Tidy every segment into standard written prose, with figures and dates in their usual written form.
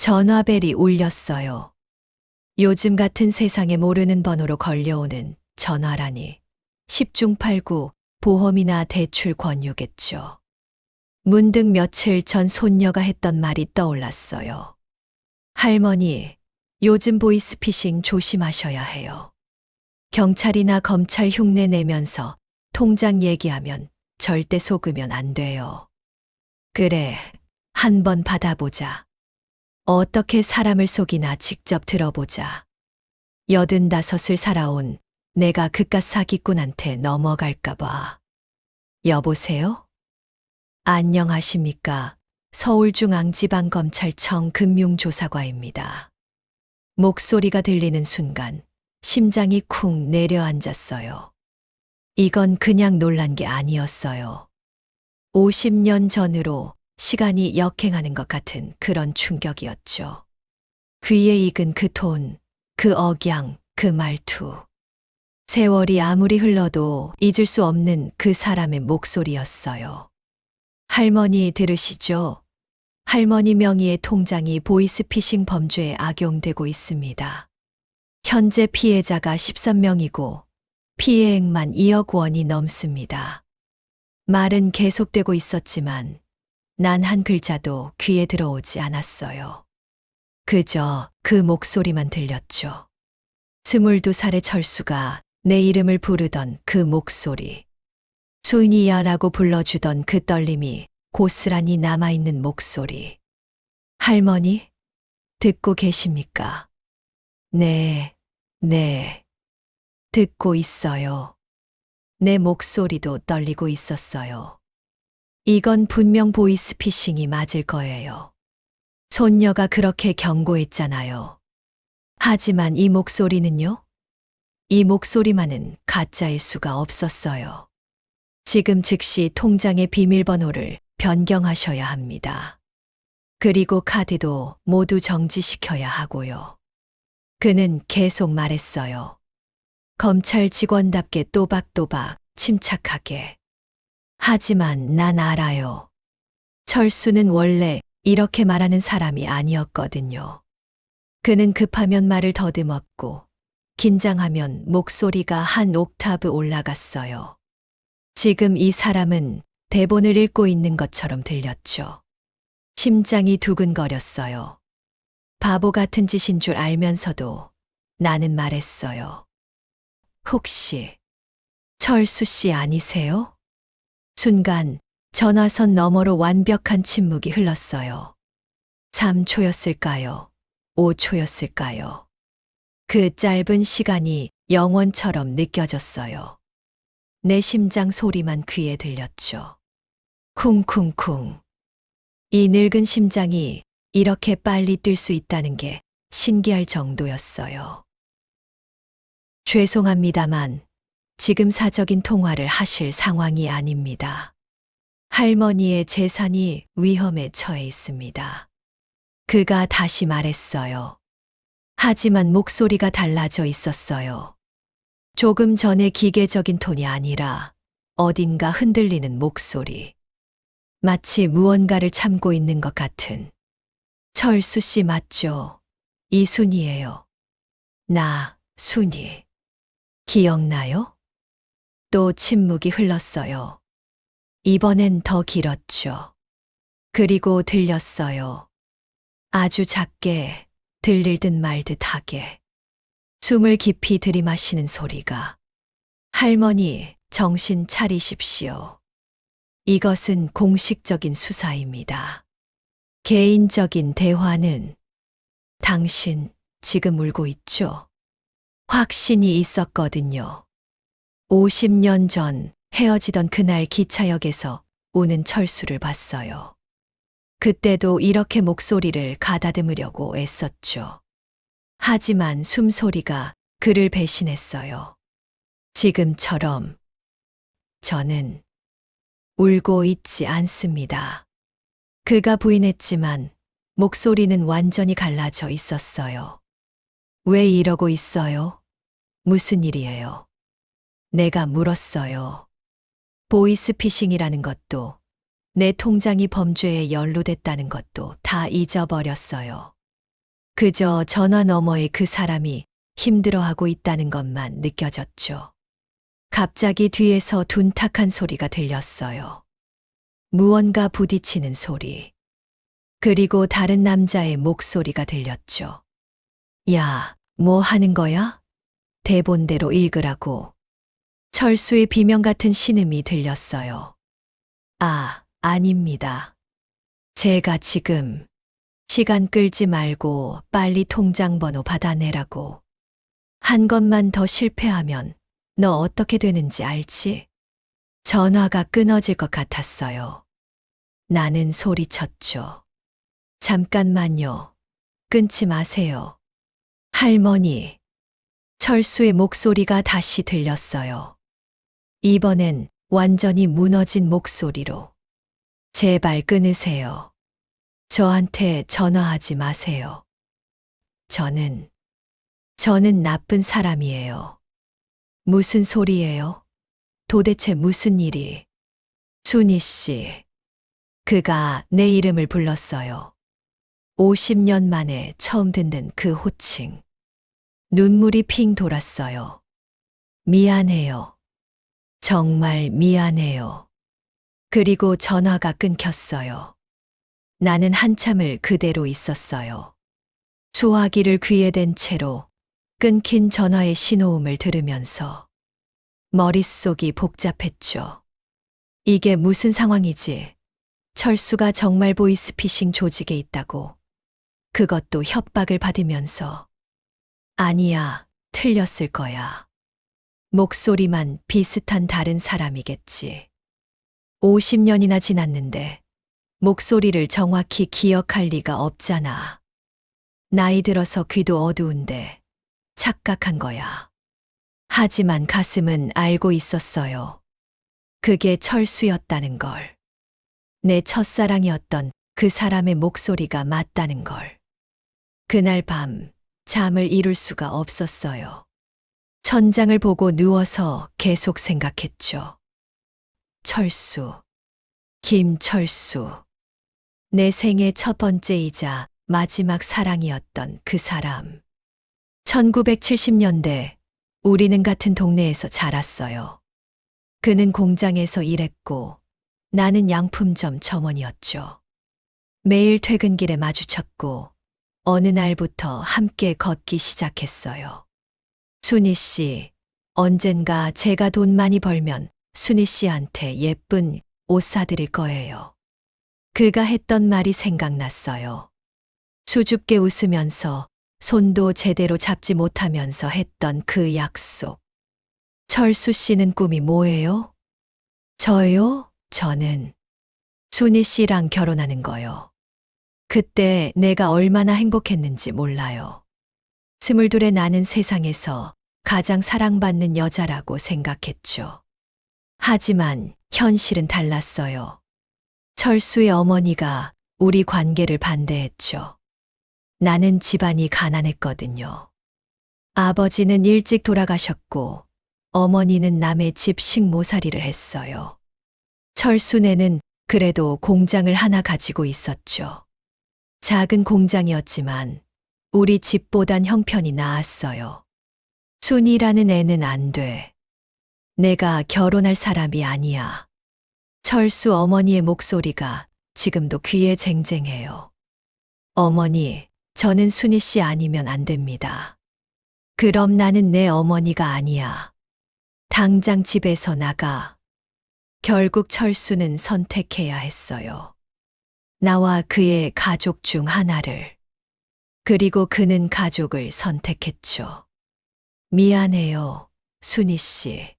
전화벨이 울렸어요. 요즘 같은 세상에 모르는 번호로 걸려오는 전화라니 10중 8구 보험이나 대출 권유겠죠. 문득 며칠 전 손녀가 했던 말이 떠올랐어요. 할머니, 요즘 보이스피싱 조심하셔야 해요. 경찰이나 검찰 흉내 내면서 통장 얘기하면 절대 속으면 안 돼요. 그래, 한번 받아보자. 어떻게 사람을 속이나 직접 들어보자. 85을 살아온 내가 그깟 사기꾼한테 넘어갈까봐. 여보세요? 안녕하십니까? 서울중앙지방검찰청 금융조사과입니다. 목소리가 들리는 순간 심장이 쿵 내려앉았어요. 이건 그냥 놀란 게 아니었어요. 50년 전으로 시간이 역행하는 것 같은 그런 충격이었죠. 귀에 익은 그 톤, 그 억양, 그 말투. 세월이 아무리 흘러도 잊을 수 없는 그 사람의 목소리였어요. 할머니 들으시죠? 할머니 명의의 통장이 보이스피싱 범죄에 악용되고 있습니다. 현재 피해자가 13명이고 피해액만 2억 원이 넘습니다. 말은 계속되고 있었지만 난 한 글자도 귀에 들어오지 않았어요. 그저 그 목소리만 들렸죠. 22살의 철수가 내 이름을 부르던 그 목소리. 순이야라고 불러주던 그 떨림이 고스란히 남아있는 목소리. 할머니, 듣고 계십니까? 네, 네. 듣고 있어요. 내 목소리도 떨리고 있었어요. 이건 분명 보이스피싱이 맞을 거예요. 손녀가 그렇게 경고했잖아요. 하지만 이 목소리는요? 이 목소리만은 가짜일 수가 없었어요. 지금 즉시 통장의 비밀번호를 변경하셔야 합니다. 그리고 카드도 모두 정지시켜야 하고요. 그는 계속 말했어요. 검찰 직원답게 또박또박 침착하게. 하지만 난 알아요. 철수는 원래 이렇게 말하는 사람이 아니었거든요. 그는 급하면 말을 더듬었고, 긴장하면 목소리가 한 옥타브 올라갔어요. 지금 이 사람은 대본을 읽고 있는 것처럼 들렸죠. 심장이 두근거렸어요. 바보 같은 짓인 줄 알면서도 나는 말했어요. 혹시 철수 씨 아니세요? 순간 전화선 너머로 완벽한 침묵이 흘렀어요. 3초였을까요? 5초였을까요? 그 짧은 시간이 영원처럼 느껴졌어요. 내 심장 소리만 귀에 들렸죠. 쿵쿵쿵. 이 늙은 심장이 이렇게 빨리 뛸 수 있다는 게 신기할 정도였어요. 죄송합니다만 지금 사적인 통화를 하실 상황이 아닙니다. 할머니의 재산이 위험에 처해 있습니다. 그가 다시 말했어요. 하지만 목소리가 달라져 있었어요. 조금 전에 기계적인 톤이 아니라 어딘가 흔들리는 목소리. 마치 무언가를 참고 있는 것 같은. 철수 씨 맞죠? 이순이에요. 나, 순이. 기억나요? 또 침묵이 흘렀어요. 이번엔 더 길었죠. 그리고 들렸어요. 아주 작게, 들릴 듯 말 듯 하게. 숨을 깊이 들이마시는 소리가. 할머니, 정신 차리십시오. 이것은 공식적인 수사입니다. 개인적인 대화는 당신 지금 울고 있죠? 확신이 있었거든요. 50년 전 헤어지던 그날 기차역에서 우는 철수를 봤어요. 그때도 이렇게 목소리를 가다듬으려고 애썼죠. 하지만 숨소리가 그를 배신했어요. 지금처럼 저는 울고 있지 않습니다. 그가 부인했지만 목소리는 완전히 갈라져 있었어요. 왜 이러고 있어요? 무슨 일이에요? 내가 물었어요. 보이스피싱이라는 것도 내 통장이 범죄에 연루됐다는 것도 다 잊어버렸어요. 그저 전화 너머의 그 사람이 힘들어하고 있다는 것만 느껴졌죠. 갑자기 뒤에서 둔탁한 소리가 들렸어요. 무언가 부딪히는 소리. 그리고 다른 남자의 목소리가 들렸죠. 야, 뭐 하는 거야? 대본대로 읽으라고. 철수의 비명 같은 신음이 들렸어요. 아, 아닙니다. 제가 지금 시간 끌지 말고 빨리 통장 번호 받아내라고. 한 것만 더 실패하면 너 어떻게 되는지 알지? 전화가 끊어질 것 같았어요. 나는 소리쳤죠. 잠깐만요. 끊지 마세요. 할머니. 철수의 목소리가 다시 들렸어요. 이번엔 완전히 무너진 목소리로. 제발 끊으세요. 저한테 전화하지 마세요. 저는 나쁜 사람이에요. 무슨 소리예요? 도대체 무슨 일이? 순희 씨. 그가 내 이름을 불렀어요. 50년 만에 처음 듣는 그 호칭. 눈물이 핑 돌았어요. 미안해요. 정말 미안해요. 그리고 전화가 끊겼어요. 나는 한참을 그대로 있었어요. 소화기를 귀에 댄 채로 끊긴 전화의 신호음을 들으면서 머릿속이 복잡했죠. 이게 무슨 상황이지? 철수가 정말 보이스피싱 조직에 있다고. 그것도 협박을 받으면서. 아니야, 틀렸을 거야. 목소리만 비슷한 다른 사람이겠지. 50년이나 지났는데 목소리를 정확히 기억할 리가 없잖아. 나이 들어서 귀도 어두운데 착각한 거야. 하지만 가슴은 알고 있었어요. 그게 철수였다는 걸. 내 첫사랑이었던 그 사람의 목소리가 맞다는 걸. 그날 밤 잠을 이룰 수가 없었어요. 천장을 보고 누워서 계속 생각했죠. 철수. 김철수. 내 생애 첫 번째이자 마지막 사랑이었던 그 사람. 1970년대 우리는 같은 동네에서 자랐어요. 그는 공장에서 일했고 나는 양품점 점원이었죠. 매일 퇴근길에 마주쳤고 어느 날부터 함께 걷기 시작했어요. 순희 씨, 언젠가 제가 돈 많이 벌면 순희 씨한테 예쁜 옷 사드릴 거예요. 그가 했던 말이 생각났어요. 수줍게 웃으면서 손도 제대로 잡지 못하면서 했던 그 약속. 철수 씨는 꿈이 뭐예요? 저요? 저는 순희 씨랑 결혼하는 거요. 그때 내가 얼마나 행복했는지 몰라요. 22에 나는 세상에서 가장 사랑받는 여자라고 생각했죠. 하지만 현실은 달랐어요. 철수의 어머니가 우리 관계를 반대했죠. 나는 집안이 가난했거든요. 아버지는 일찍 돌아가셨고 어머니는 남의 집 식모살이를 했어요. 철수네는 그래도 공장을 하나 가지고 있었죠. 작은 공장이었지만 우리 집보단 형편이 나았어요. 순이라는 애는 안 돼. 내가 결혼할 사람이 아니야. 철수 어머니의 목소리가 지금도 귀에 쟁쟁해요. 어머니, 저는 순희 씨 아니면 안 됩니다. 그럼 나는 내 어머니가 아니야. 당장 집에서 나가. 결국 철수는 선택해야 했어요. 나와 그의 가족 중 하나를. 그리고 그는 가족을 선택했죠. 미안해요, 순희 씨.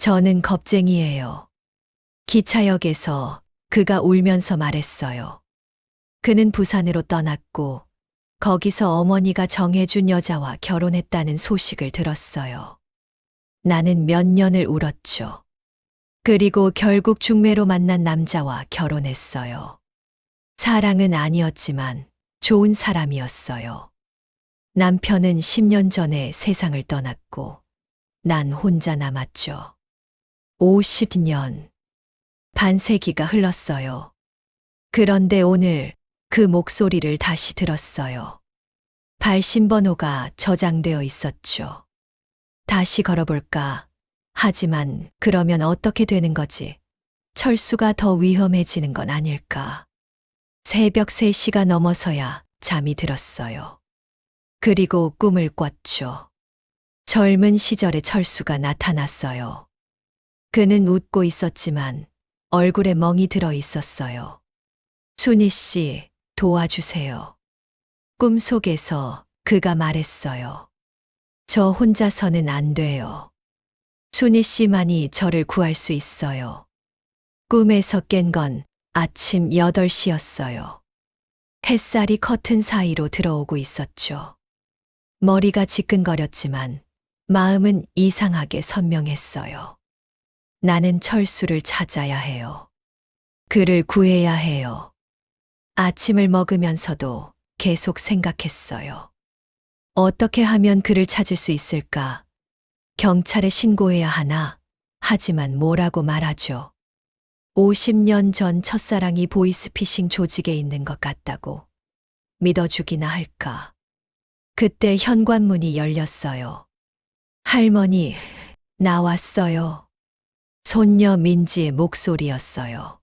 저는 겁쟁이에요. 기차역에서 그가 울면서 말했어요. 그는 부산으로 떠났고 거기서 어머니가 정해준 여자와 결혼했다는 소식을 들었어요. 나는 몇 년을 울었죠. 그리고 결국 중매로 만난 남자와 결혼했어요. 사랑은 아니었지만 좋은 사람이었어요. 남편은 10년 전에 세상을 떠났고 난 혼자 남았죠. 50년. 반세기가 흘렀어요. 그런데 오늘 그 목소리를 다시 들었어요. 발신번호가 저장되어 있었죠. 다시 걸어볼까? 하지만 그러면 어떻게 되는 거지? 철수가 더 위험해지는 건 아닐까? 새벽 3시가 넘어서야 잠이 들었어요. 그리고 꿈을 꿨죠. 젊은 시절의 철수가 나타났어요. 그는 웃고 있었지만 얼굴에 멍이 들어 있었어요. 순희 씨, 도와주세요. 꿈속에서 그가 말했어요. 저 혼자서는 안 돼요. 순희 씨만이 저를 구할 수 있어요. 꿈에서 깬 건 아침 8시였어요. 햇살이 커튼 사이로 들어오고 있었죠. 머리가 지끈거렸지만 마음은 이상하게 선명했어요. 나는 철수를 찾아야 해요. 그를 구해야 해요. 아침을 먹으면서도 계속 생각했어요. 어떻게 하면 그를 찾을 수 있을까? 경찰에 신고해야 하나? 하지만 뭐라고 말하죠? 50년 전 첫사랑이 보이스피싱 조직에 있는 것 같다고 믿어주기나 할까? 그때 현관문이 열렸어요. 할머니, 나왔어요. 손녀 민지의 목소리였어요.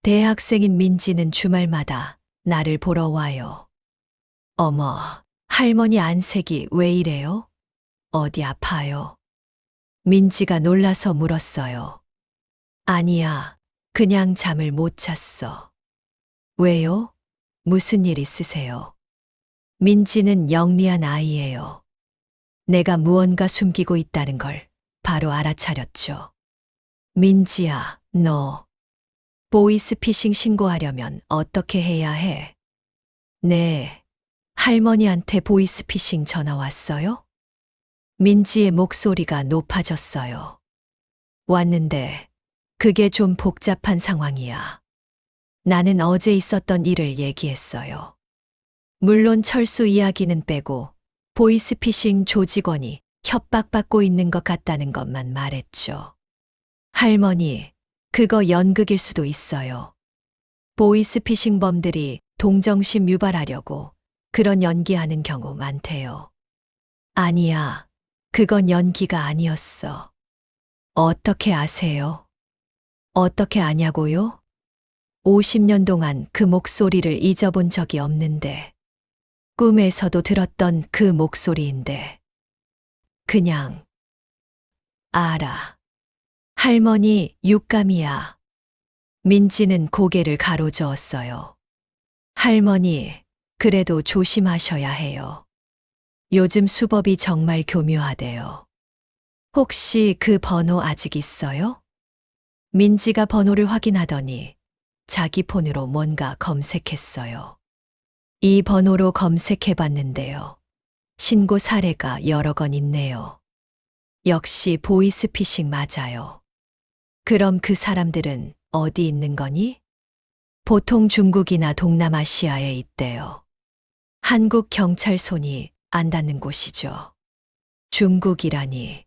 대학생인 민지는 주말마다 나를 보러 와요. 어머, 할머니 안색이 왜 이래요? 어디 아파요? 민지가 놀라서 물었어요. 아니야, 그냥 잠을 못 잤어. 왜요? 무슨 일 있으세요? 민지는 영리한 아이예요. 내가 무언가 숨기고 있다는 걸 바로 알아차렸죠. 민지야, 너 보이스피싱 신고하려면 어떻게 해야 해? 네, 할머니한테 보이스피싱 전화 왔어요? 민지의 목소리가 높아졌어요. 왔는데 그게 좀 복잡한 상황이야. 나는 어제 있었던 일을 얘기했어요. 물론 철수 이야기는 빼고 보이스피싱 조직원이 협박받고 있는 것 같다는 것만 말했죠. 할머니, 그거 연극일 수도 있어요. 보이스피싱 범들이 동정심 유발하려고 그런 연기하는 경우 많대요. 아니야, 그건 연기가 아니었어. 어떻게 아세요? 어떻게 아냐고요? 50년 동안 그 목소리를 잊어본 적이 없는데, 꿈에서도 들었던 그 목소리인데, 그냥 알아. 할머니, 육감이야. 민지는 고개를 가로저었어요. 할머니, 그래도 조심하셔야 해요. 요즘 수법이 정말 교묘하대요. 혹시 그 번호 아직 있어요? 민지가 번호를 확인하더니 자기 폰으로 뭔가 검색했어요. 이 번호로 검색해 봤는데요. 신고 사례가 여러 건 있네요. 역시 보이스피싱 맞아요. 그럼 그 사람들은 어디 있는 거니? 보통 중국이나 동남아시아에 있대요. 한국 경찰 손이 안 닿는 곳이죠. 중국이라니.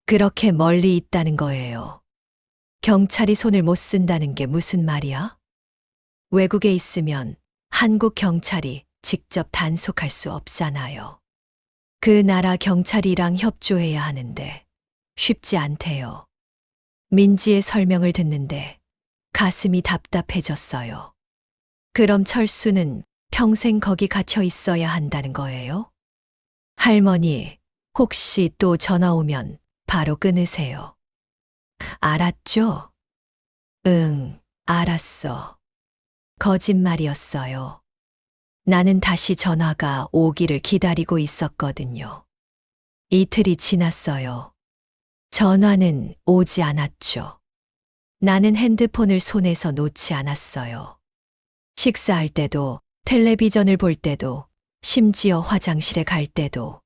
그렇게 멀리 있다는 거예요. 경찰이 손을 못 쓴다는 게 무슨 말이야? 외국에 있으면 한국 경찰이 직접 단속할 수 없잖아요. 그 나라 경찰이랑 협조해야 하는데 쉽지 않대요. 민지의 설명을 듣는데 가슴이 답답해졌어요. 그럼 철수는 평생 거기 갇혀 있어야 한다는 거예요? 할머니, 혹시 또 전화 오면 바로 끊으세요. 알았죠? 응, 알았어. 거짓말이었어요. 나는 다시 전화가 오기를 기다리고 있었거든요. 이틀이 지났어요. 전화는 오지 않았죠. 나는 핸드폰을 손에서 놓지 않았어요. 식사할 때도, 텔레비전을 볼 때도, 심지어 화장실에 갈 때도.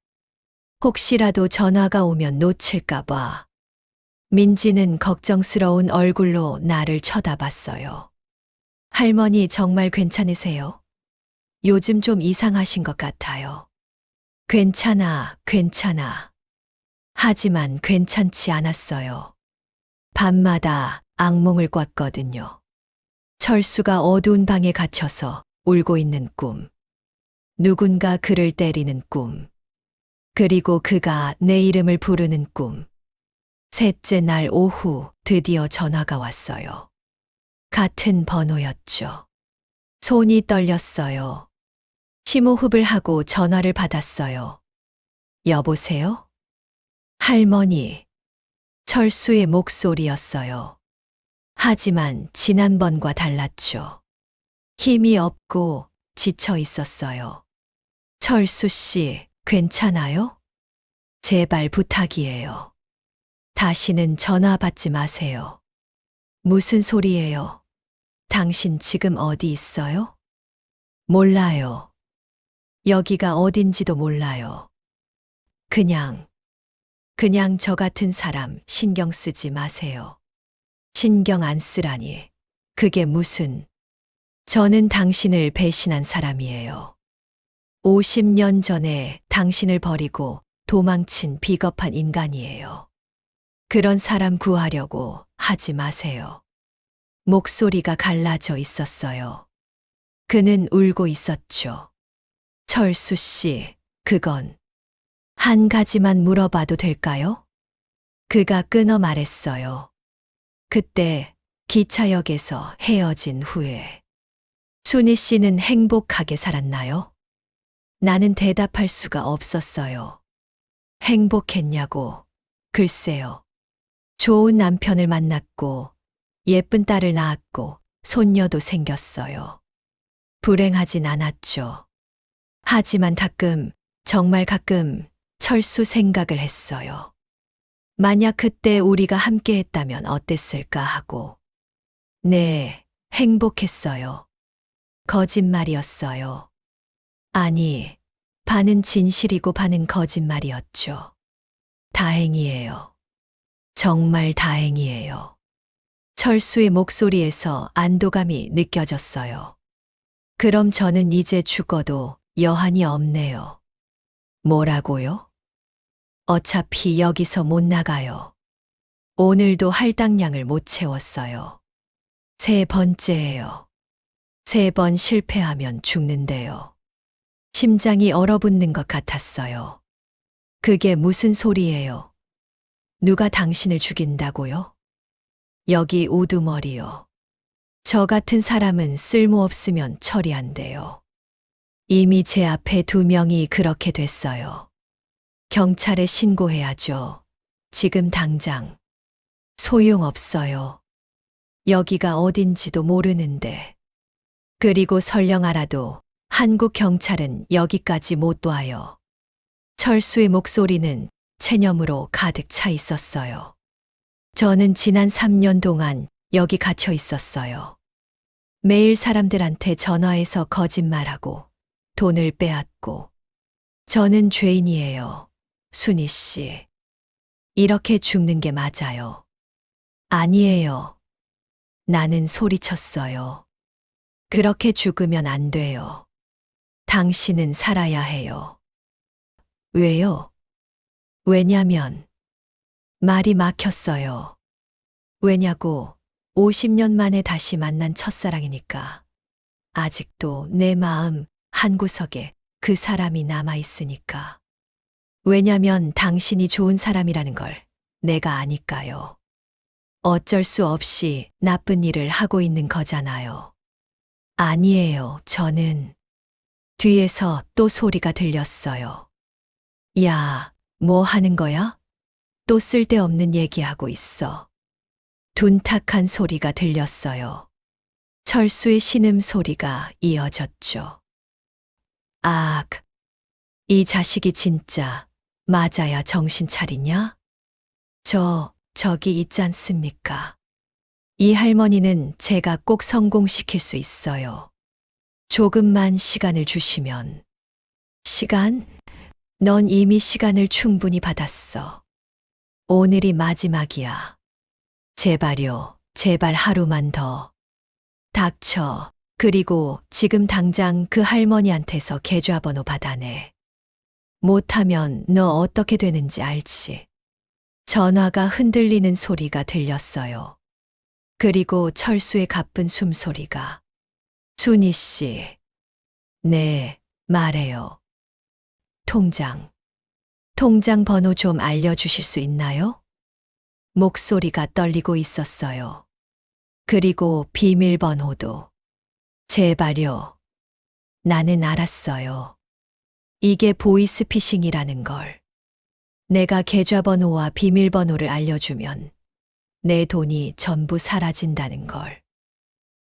혹시라도 전화가 오면 놓칠까봐. 민지는 걱정스러운 얼굴로 나를 쳐다봤어요. 할머니 정말 괜찮으세요? 요즘 좀 이상하신 것 같아요. 괜찮아, 괜찮아. 하지만 괜찮지 않았어요. 밤마다 악몽을 꿨거든요. 철수가 어두운 방에 갇혀서 울고 있는 꿈. 누군가 그를 때리는 꿈. 그리고 그가 내 이름을 부르는 꿈. 셋째 날 오후 드디어 전화가 왔어요. 같은 번호였죠. 손이 떨렸어요. 심호흡을 하고 전화를 받았어요. 여보세요? 할머니. 철수의 목소리였어요. 하지만 지난번과 달랐죠. 힘이 없고 지쳐 있었어요. 철수 씨, 괜찮아요? 제발 부탁이에요. 다시는 전화 받지 마세요. 무슨 소리예요? 당신 지금 어디 있어요? 몰라요. 여기가 어딘지도 몰라요. 그냥 저 같은 사람 신경 쓰지 마세요. 신경 안 쓰라니. 그게 무슨. 저는 당신을 배신한 사람이에요. 50년 전에 당신을 버리고 도망친 비겁한 인간이에요. 그런 사람 구하려고 하지 마세요. 목소리가 갈라져 있었어요. 그는 울고 있었죠. 철수 씨, 그건 한 가지만 물어봐도 될까요? 그가 끊어 말했어요. 그때 기차역에서 헤어진 후에 순희 씨는 행복하게 살았나요? 나는 대답할 수가 없었어요. 행복했냐고. 글쎄요. 좋은 남편을 만났고 예쁜 딸을 낳았고 손녀도 생겼어요. 불행하진 않았죠. 하지만 가끔, 정말 가끔 철수 생각을 했어요. 만약 그때 우리가 함께 했다면 어땠을까 하고. 네, 행복했어요. 거짓말이었어요. 아니, 반은 진실이고 반은 거짓말이었죠. 다행이에요. 정말 다행이에요. 철수의 목소리에서 안도감이 느껴졌어요. 그럼 저는 이제 죽어도 여한이 없네요. 뭐라고요? 어차피 여기서 못 나가요. 오늘도 할당량을 못 채웠어요. 세 번째예요. 3번 실패하면 죽는데요. 심장이 얼어붙는 것 같았어요. 그게 무슨 소리예요? 누가 당신을 죽인다고요? 여기 우두머리요. 저 같은 사람은 쓸모없으면 처리 안 돼요. 이미 제 앞에 2명이 그렇게 됐어요. 경찰에 신고해야죠. 지금 당장. 소용없어요. 여기가 어딘지도 모르는데. 그리고 설령 알아도 한국 경찰은 여기까지 못 와요. 철수의 목소리는 체념으로 가득 차 있었어요. 저는 지난 3년 동안 여기 갇혀 있었어요. 매일 사람들한테 전화해서 거짓말하고 돈을 빼앗고. 저는 죄인이에요. 순희 씨. 이렇게 죽는 게 맞아요. 아니에요. 나는 소리쳤어요. 그렇게 죽으면 안 돼요. 당신은 살아야 해요. 왜요? 왜냐면 말이 막혔어요. 왜냐고 50년 만에 다시 만난 첫사랑이니까. 아직도 내 마음 한구석에 그 사람이 남아 있으니까. 왜냐면 당신이 좋은 사람이라는 걸 내가 아니까요. 어쩔 수 없이 나쁜 일을 하고 있는 거잖아요. 아니에요, 저는. 뒤에서 또 소리가 들렸어요. 야, 뭐 하는 거야? 또 쓸데없는 얘기하고 있어. 둔탁한 소리가 들렸어요. 철수의 신음 소리가 이어졌죠. 아, 이 자식이 진짜 맞아야 정신 차리냐? 저기 있잖습니까? 이 할머니는 제가 꼭 성공시킬 수 있어요. 조금만 시간을 주시면. 시간? 넌 이미 시간을 충분히 받았어. 오늘이 마지막이야. 제발요, 제발 하루만 더. 닥쳐. 그리고 지금 당장 그 할머니한테서 계좌번호 받아내. 못하면 너 어떻게 되는지 알지? 전화가 흔들리는 소리가 들렸어요. 그리고 철수의 가쁜 숨소리가. 순희 씨, 네, 말해요. 통장. 통장 번호 좀 알려주실 수 있나요? 목소리가 떨리고 있었어요. 그리고 비밀번호도. 제발요. 나는 알았어요. 이게 보이스피싱이라는 걸. 내가 계좌번호와 비밀번호를 알려주면 내 돈이 전부 사라진다는 걸.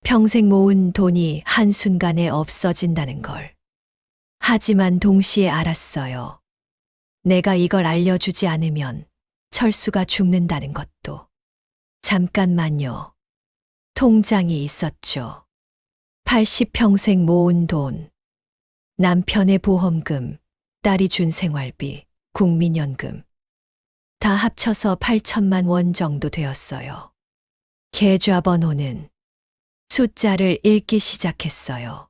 평생 모은 돈이 한순간에 없어진다는 걸. 하지만 동시에 알았어요. 내가 이걸 알려주지 않으면 철수가 죽는다는 것도. 잠깐만요. 통장이 있었죠. 80평생 모은 돈. 남편의 보험금, 딸이 준 생활비, 국민연금. 다 합쳐서 8천만 원 정도 되었어요. 계좌번호는 숫자를 읽기 시작했어요.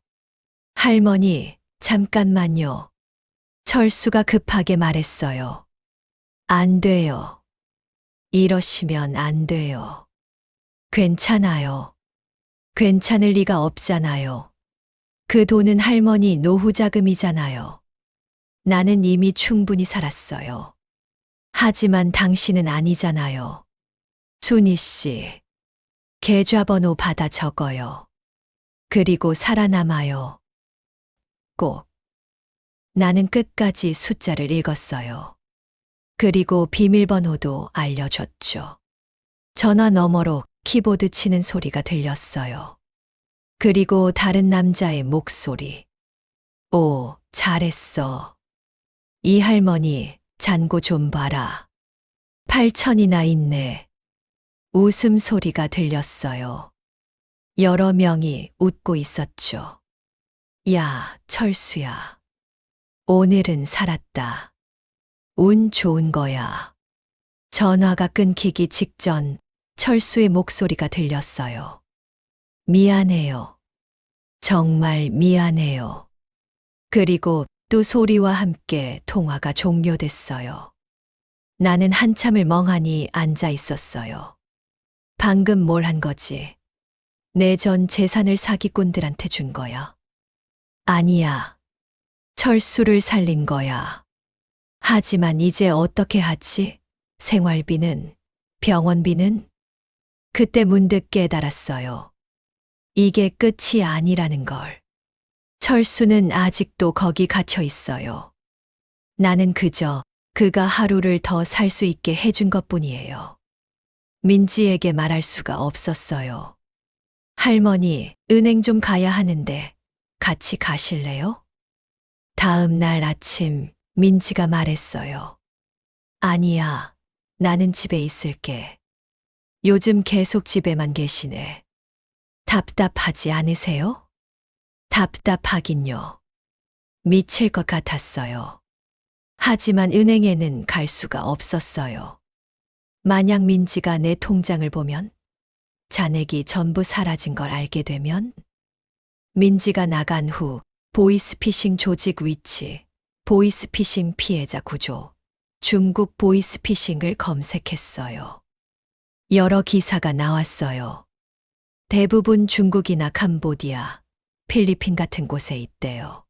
할머니, 잠깐만요. 철수가 급하게 말했어요. 안 돼요. 이러시면 안 돼요. 괜찮아요. 괜찮을 리가 없잖아요. 그 돈은 할머니 노후 자금이잖아요. 나는 이미 충분히 살았어요. 하지만 당신은 아니잖아요. 순희 씨, 계좌번호 받아 적어요. 그리고 살아남아요. 꼭. 나는 끝까지 숫자를 읽었어요. 그리고 비밀번호도 알려줬죠. 전화 너머로 키보드 치는 소리가 들렸어요. 그리고 다른 남자의 목소리. 오, 잘했어. 이 할머니, 잔고 좀 봐라. 8천이나 있네. 웃음소리가 들렸어요. 여러 명이 웃고 있었죠. 야, 철수야. 오늘은 살았다. 운 좋은 거야. 전화가 끊기기 직전 철수의 목소리가 들렸어요. 미안해요. 정말 미안해요. 그리고 또 소리와 함께 통화가 종료됐어요. 나는 한참을 멍하니 앉아 있었어요. 방금 뭘 한 거지? 내 전 재산을 사기꾼들한테 준 거야. 아니야. 철수를 살린 거야. 하지만 이제 어떻게 하지? 생활비는? 병원비는? 그때 문득 깨달았어요. 이게 끝이 아니라는 걸. 철수는 아직도 거기 갇혀 있어요. 나는 그저 그가 하루를 더 살 수 있게 해준 것뿐이에요. 민지에게 말할 수가 없었어요. 할머니, 은행 좀 가야 하는데 같이 가실래요? 다음 날 아침 민지가 말했어요. 아니야, 나는 집에 있을게. 요즘 계속 집에만 계시네. 답답하지 않으세요? 답답하긴요. 미칠 것 같았어요. 하지만 은행에는 갈 수가 없었어요. 만약 민지가 내 통장을 보면, 잔액이 전부 사라진 걸 알게 되면, 민지가 나간 후 보이스피싱 조직 위치, 보이스피싱 피해자 구조, 중국 보이스피싱을 검색했어요. 여러 기사가 나왔어요. 대부분 중국이나 캄보디아, 필리핀 같은 곳에 있대요.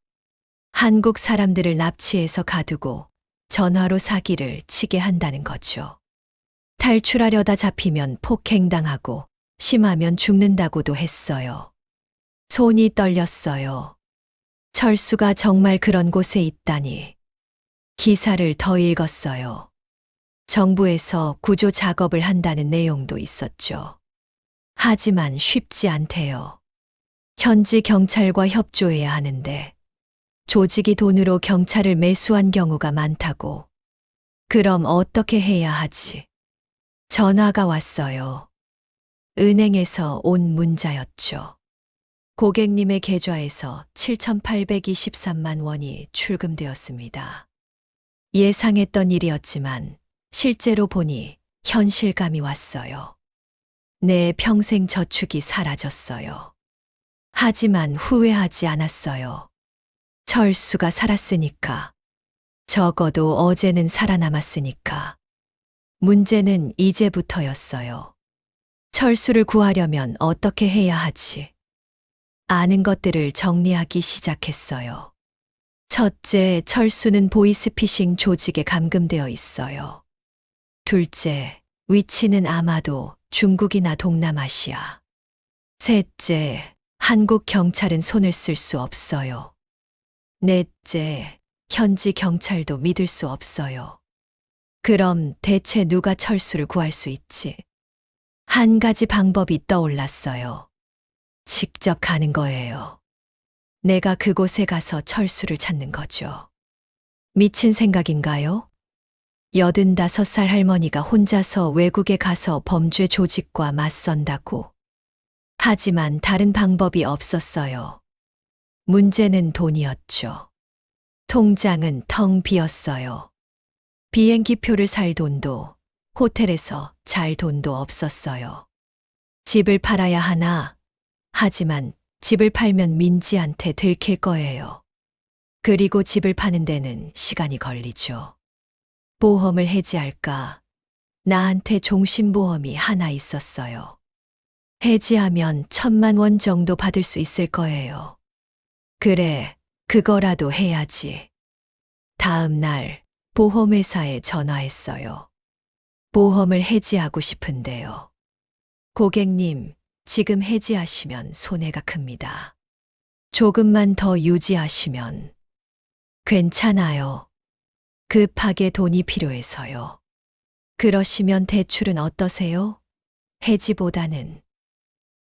한국 사람들을 납치해서 가두고 전화로 사기를 치게 한다는 거죠. 탈출하려다 잡히면 폭행당하고 심하면 죽는다고도 했어요. 손이 떨렸어요. 철수가 정말 그런 곳에 있다니. 기사를 더 읽었어요. 정부에서 구조 작업을 한다는 내용도 있었죠. 하지만 쉽지 않대요. 현지 경찰과 협조해야 하는데 조직이 돈으로 경찰을 매수한 경우가 많다고. 그럼 어떻게 해야 하지? 전화가 왔어요. 은행에서 온 문자였죠. 고객님의 계좌에서 7,823만 원이 출금되었습니다. 예상했던 일이었지만 실제로 보니 현실감이 왔어요. 내 평생 저축이 사라졌어요. 하지만 후회하지 않았어요. 철수가 살았으니까. 적어도 어제는 살아남았으니까. 문제는 이제부터였어요. 철수를 구하려면 어떻게 해야 하지? 아는 것들을 정리하기 시작했어요. 첫째, 철수는 보이스피싱 조직에 감금되어 있어요. 둘째, 위치는 아마도 중국이나 동남아시아. 셋째, 한국 경찰은 손을 쓸 수 없어요. 넷째, 현지 경찰도 믿을 수 없어요. 그럼 대체 누가 철수를 구할 수 있지? 한 가지 방법이 떠올랐어요. 직접 가는 거예요. 내가 그곳에 가서 철수를 찾는 거죠. 미친 생각인가요? 85살 할머니가 혼자서 외국에 가서 범죄 조직과 맞선다고. 하지만 다른 방법이 없었어요. 문제는 돈이었죠. 통장은 텅 비었어요. 비행기표를 살 돈도, 호텔에서 잘 돈도 없었어요. 집을 팔아야 하나? 하지만 집을 팔면 민지한테 들킬 거예요. 그리고 집을 파는 데는 시간이 걸리죠. 보험을 해지할까? 나한테 종신보험이 하나 있었어요. 해지하면 1,000만 원 정도 받을 수 있을 거예요. 그래, 그거라도 해야지. 다음 날 보험회사에 전화했어요. 보험을 해지하고 싶은데요. 고객님, 지금 해지하시면 손해가 큽니다. 조금만 더 유지하시면. 괜찮아요. 급하게 돈이 필요해서요. 그러시면 대출은 어떠세요? 해지보다는.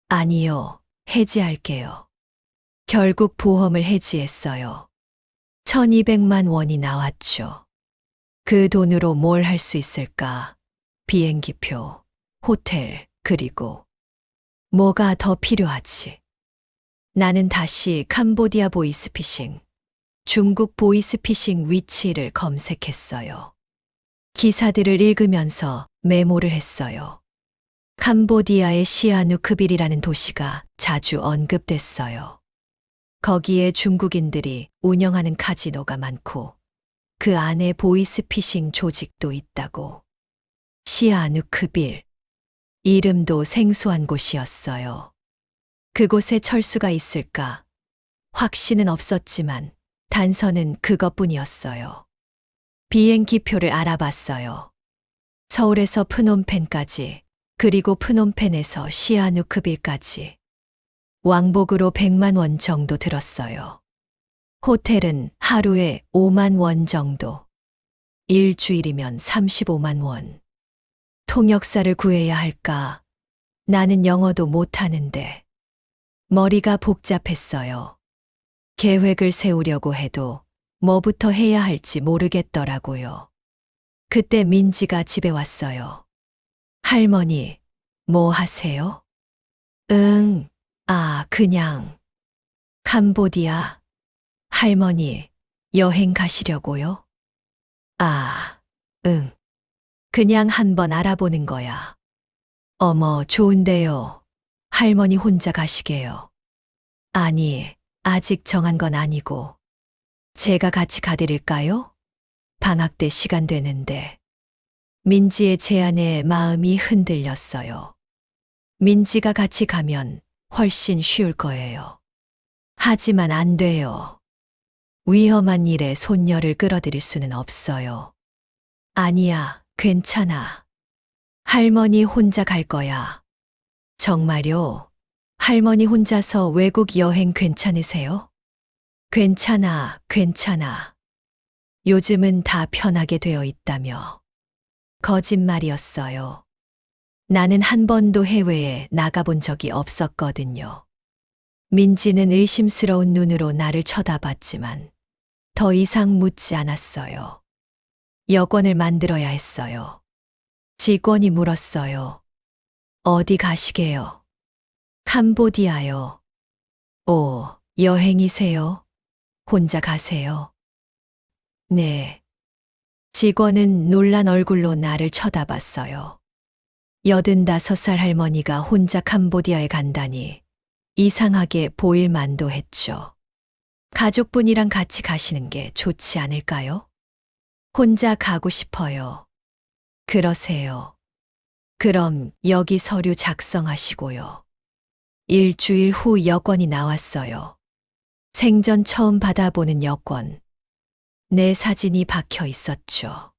아니요, 해지할게요. 결국 보험을 해지했어요. 1,200만 원이 나왔죠. 그 돈으로 뭘 할 수 있을까? 비행기표, 호텔, 그리고 뭐가 더 필요하지? 나는 다시 캄보디아 보이스피싱, 중국 보이스피싱 위치를 검색했어요. 기사들을 읽으면서 메모를 했어요. 캄보디아의 시아누크빌이라는 도시가 자주 언급됐어요. 거기에 중국인들이 운영하는 카지노가 많고 그 안에 보이스피싱 조직도 있다고. 시아누크빌. 이름도 생소한 곳이었어요. 그곳에 철수가 있을까? 확신은 없었지만 단서는 그것뿐이었어요. 비행기표를 알아봤어요. 서울에서 프놈펜까지, 그리고 프놈펜에서 시아누크빌까지. 왕복으로 100만 원 정도 들었어요. 호텔은 하루에 5만 원 정도. 일주일이면 35만 원. 통역사를 구해야 할까? 나는 영어도 못하는데. 머리가 복잡했어요. 계획을 세우려고 해도 뭐부터 해야 할지 모르겠더라고요. 그때 민지가 집에 왔어요. 할머니, 뭐 하세요? 응, 그냥. 캄보디아. 할머니, 여행 가시려고요? 응. 그냥 한번 알아보는 거야. 어머, 좋은데요. 할머니 혼자 가시게요. 아니, 아직 정한 건 아니고. 제가 같이 가드릴까요? 방학 때 시간 되는데. 민지의 제안에 마음이 흔들렸어요. 민지가 같이 가면 훨씬 쉬울 거예요. 하지만 안 돼요. 위험한 일에 손녀를 끌어들일 수는 없어요. 아니야, 괜찮아. 할머니 혼자 갈 거야. 정말요? 할머니 혼자서 외국 여행 괜찮으세요? 괜찮아, 괜찮아. 요즘은 다 편하게 되어 있다며. 거짓말이었어요. 나는 한 번도 해외에 나가본 적이 없었거든요. 민지는 의심스러운 눈으로 나를 쳐다봤지만 더 이상 묻지 않았어요. 여권을 만들어야 했어요. 직원이 물었어요. 어디 가시게요? 캄보디아요. 오, 여행이세요? 혼자 가세요? 네. 직원은 놀란 얼굴로 나를 쳐다봤어요. 85살 할머니가 혼자 캄보디아에 간다니 이상하게 보일 만도 했죠. 가족분이랑 같이 가시는 게 좋지 않을까요? 혼자 가고 싶어요. 그러세요. 그럼 여기 서류 작성하시고요. 일주일 후 여권이 나왔어요. 생전 처음 받아보는 여권. 내 사진이 박혀 있었죠.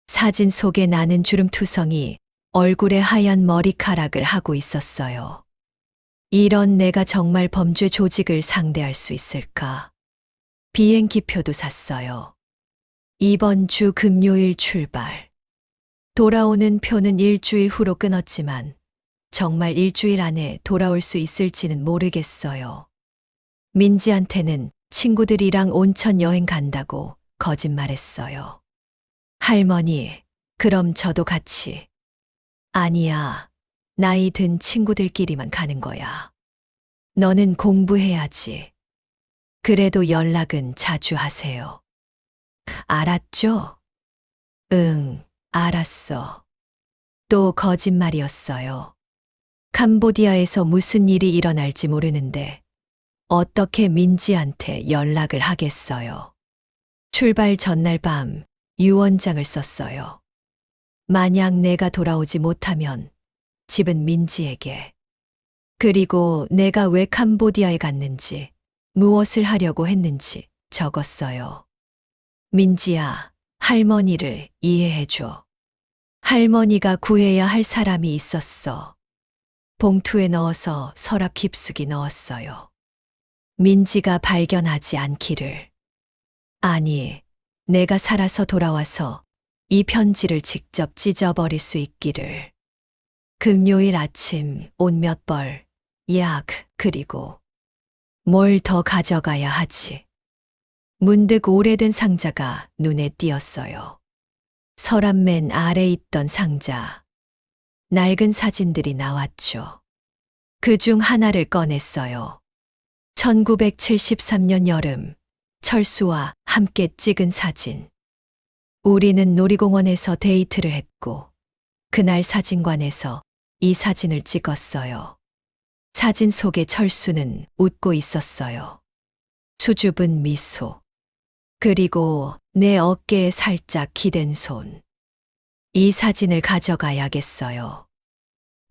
사진 속에 나는 주름투성이 얼굴에 하얀 머리카락을 하고 있었어요. 이런 내가 정말 범죄 조직을 상대할 수 있을까? 비행기표도 샀어요. 이번 주 금요일 출발. 돌아오는 표는 일주일 후로 끊었지만 정말 일주일 안에 돌아올 수 있을지는 모르겠어요. 민지한테는 친구들이랑 온천 여행 간다고 거짓말했어요. 할머니, 그럼 저도 같이. 아니야, 나이 든 친구들끼리만 가는 거야. 너는 공부해야지. 그래도 연락은 자주 하세요. 알았죠? 응, 알았어. 또 거짓말이었어요. 캄보디아에서 무슨 일이 일어날지 모르는데 어떻게 민지한테 연락을 하겠어요. 출발 전날 밤 유언장을 썼어요. 만약 내가 돌아오지 못하면 집은 민지에게. 그리고 내가 왜 캄보디아에 갔는지, 무엇을 하려고 했는지 적었어요. 민지야, 할머니를 이해해줘. 할머니가 구해야 할 사람이 있었어. 봉투에 넣어서 서랍 깊숙이 넣었어요. 민지가 발견하지 않기를. 아니, 내가 살아서 돌아와서 이 편지를 직접 찢어버릴 수 있기를. 금요일 아침 옷 몇 벌, 약, 그리고 뭘 더 가져가야 하지. 문득 오래된 상자가 눈에 띄었어요. 서랍 맨 아래 있던 상자. 낡은 사진들이 나왔죠. 그중 하나를 꺼냈어요. 1973년 여름, 철수와 함께 찍은 사진. 우리는 놀이공원에서 데이트를 했고, 그날 사진관에서 이 사진을 찍었어요. 사진 속의 철수는 웃고 있었어요. 수줍은 미소. 그리고 내 어깨에 살짝 기댄 손. 이 사진을 가져가야겠어요.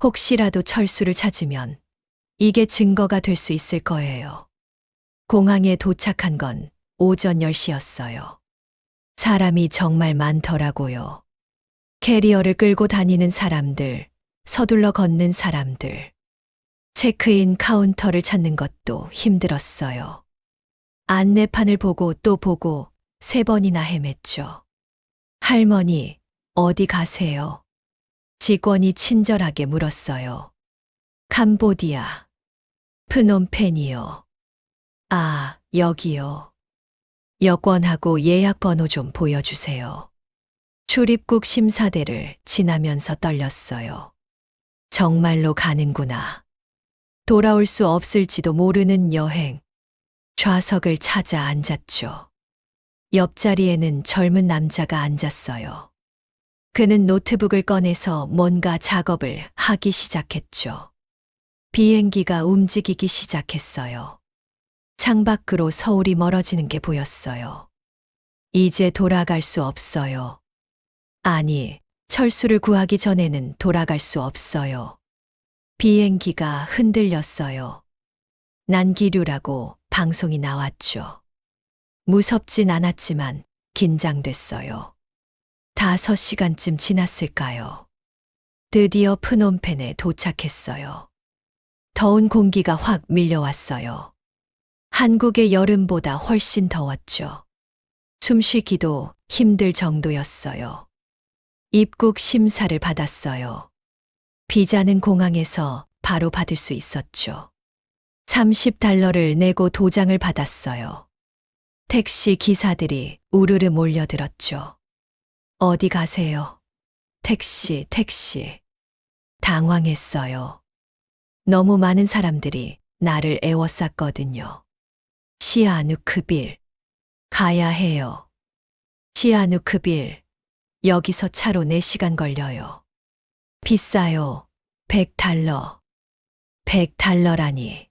혹시라도 철수를 찾으면 이게 증거가 될 수 있을 거예요. 공항에 도착한 건 오전 10시였어요. 사람이 정말 많더라고요. 캐리어를 끌고 다니는 사람들, 서둘러 걷는 사람들. 체크인 카운터를 찾는 것도 힘들었어요. 안내판을 보고 또 보고 3번이나 헤맸죠. 할머니, 어디 가세요? 직원이 친절하게 물었어요. 캄보디아. 프놈펜이요. 아, 여기요. 여권하고 예약번호 좀 보여주세요. 출입국 심사대를 지나면서 떨렸어요. 정말로 가는구나. 돌아올 수 없을지도 모르는 여행. 좌석을 찾아 앉았죠. 옆자리에는 젊은 남자가 앉았어요. 그는 노트북을 꺼내서 뭔가 작업을 하기 시작했죠. 비행기가 움직이기 시작했어요. 창밖으로 서울이 멀어지는 게 보였어요. 이제 돌아갈 수 없어요. 아니, 철수를 구하기 전에는 돌아갈 수 없어요. 비행기가 흔들렸어요. 난기류라고 방송이 나왔죠. 무섭진 않았지만 긴장됐어요. 5시간쯤 지났을까요? 드디어 프놈펜에 도착했어요. 더운 공기가 확 밀려왔어요. 한국의 여름보다 훨씬 더웠죠. 숨쉬기도 힘들 정도였어요. 입국 심사를 받았어요. 비자는 공항에서 바로 받을 수 있었죠. $30를 내고 도장을 받았어요. 택시 기사들이 우르르 몰려들었죠. 어디 가세요? 택시. 당황했어요. 너무 많은 사람들이 나를 애워쌌거든요. 시아누크빌. 가야 해요. 시아누크빌. 여기서 차로 4시간 걸려요. 비싸요. $100. $100라니.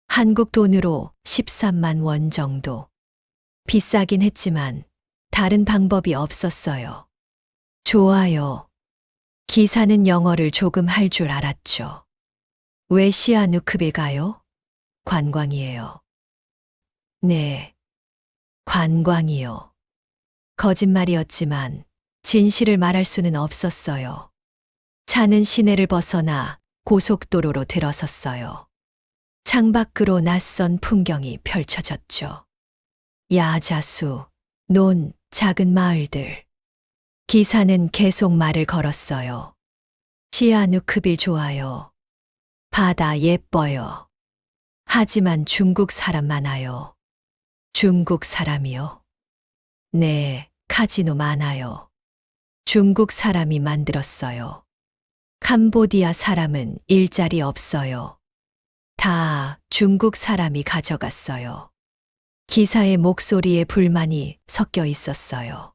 한국 돈으로 13만 원 정도. 비싸긴 했지만 다른 방법이 없었어요. 좋아요. 기사는 영어를 조금 할 줄 알았죠. 왜 시아누크빌 가요? 관광이에요. 네, 관광이요. 거짓말이었지만 진실을 말할 수는 없었어요. 차는 시내를 벗어나 고속도로로 들어섰어요. 창밖으로 낯선 풍경이 펼쳐졌죠. 야자수, 논, 작은 마을들. 기사는 계속 말을 걸었어요. 시아누크빌 좋아요. 바다 예뻐요. 하지만 중국 사람 많아요. 중국 사람이요? 네, 카지노 많아요. 중국 사람이 만들었어요. 캄보디아 사람은 일자리 없어요. 다 중국 사람이 가져갔어요. 기사의 목소리에 불만이 섞여 있었어요.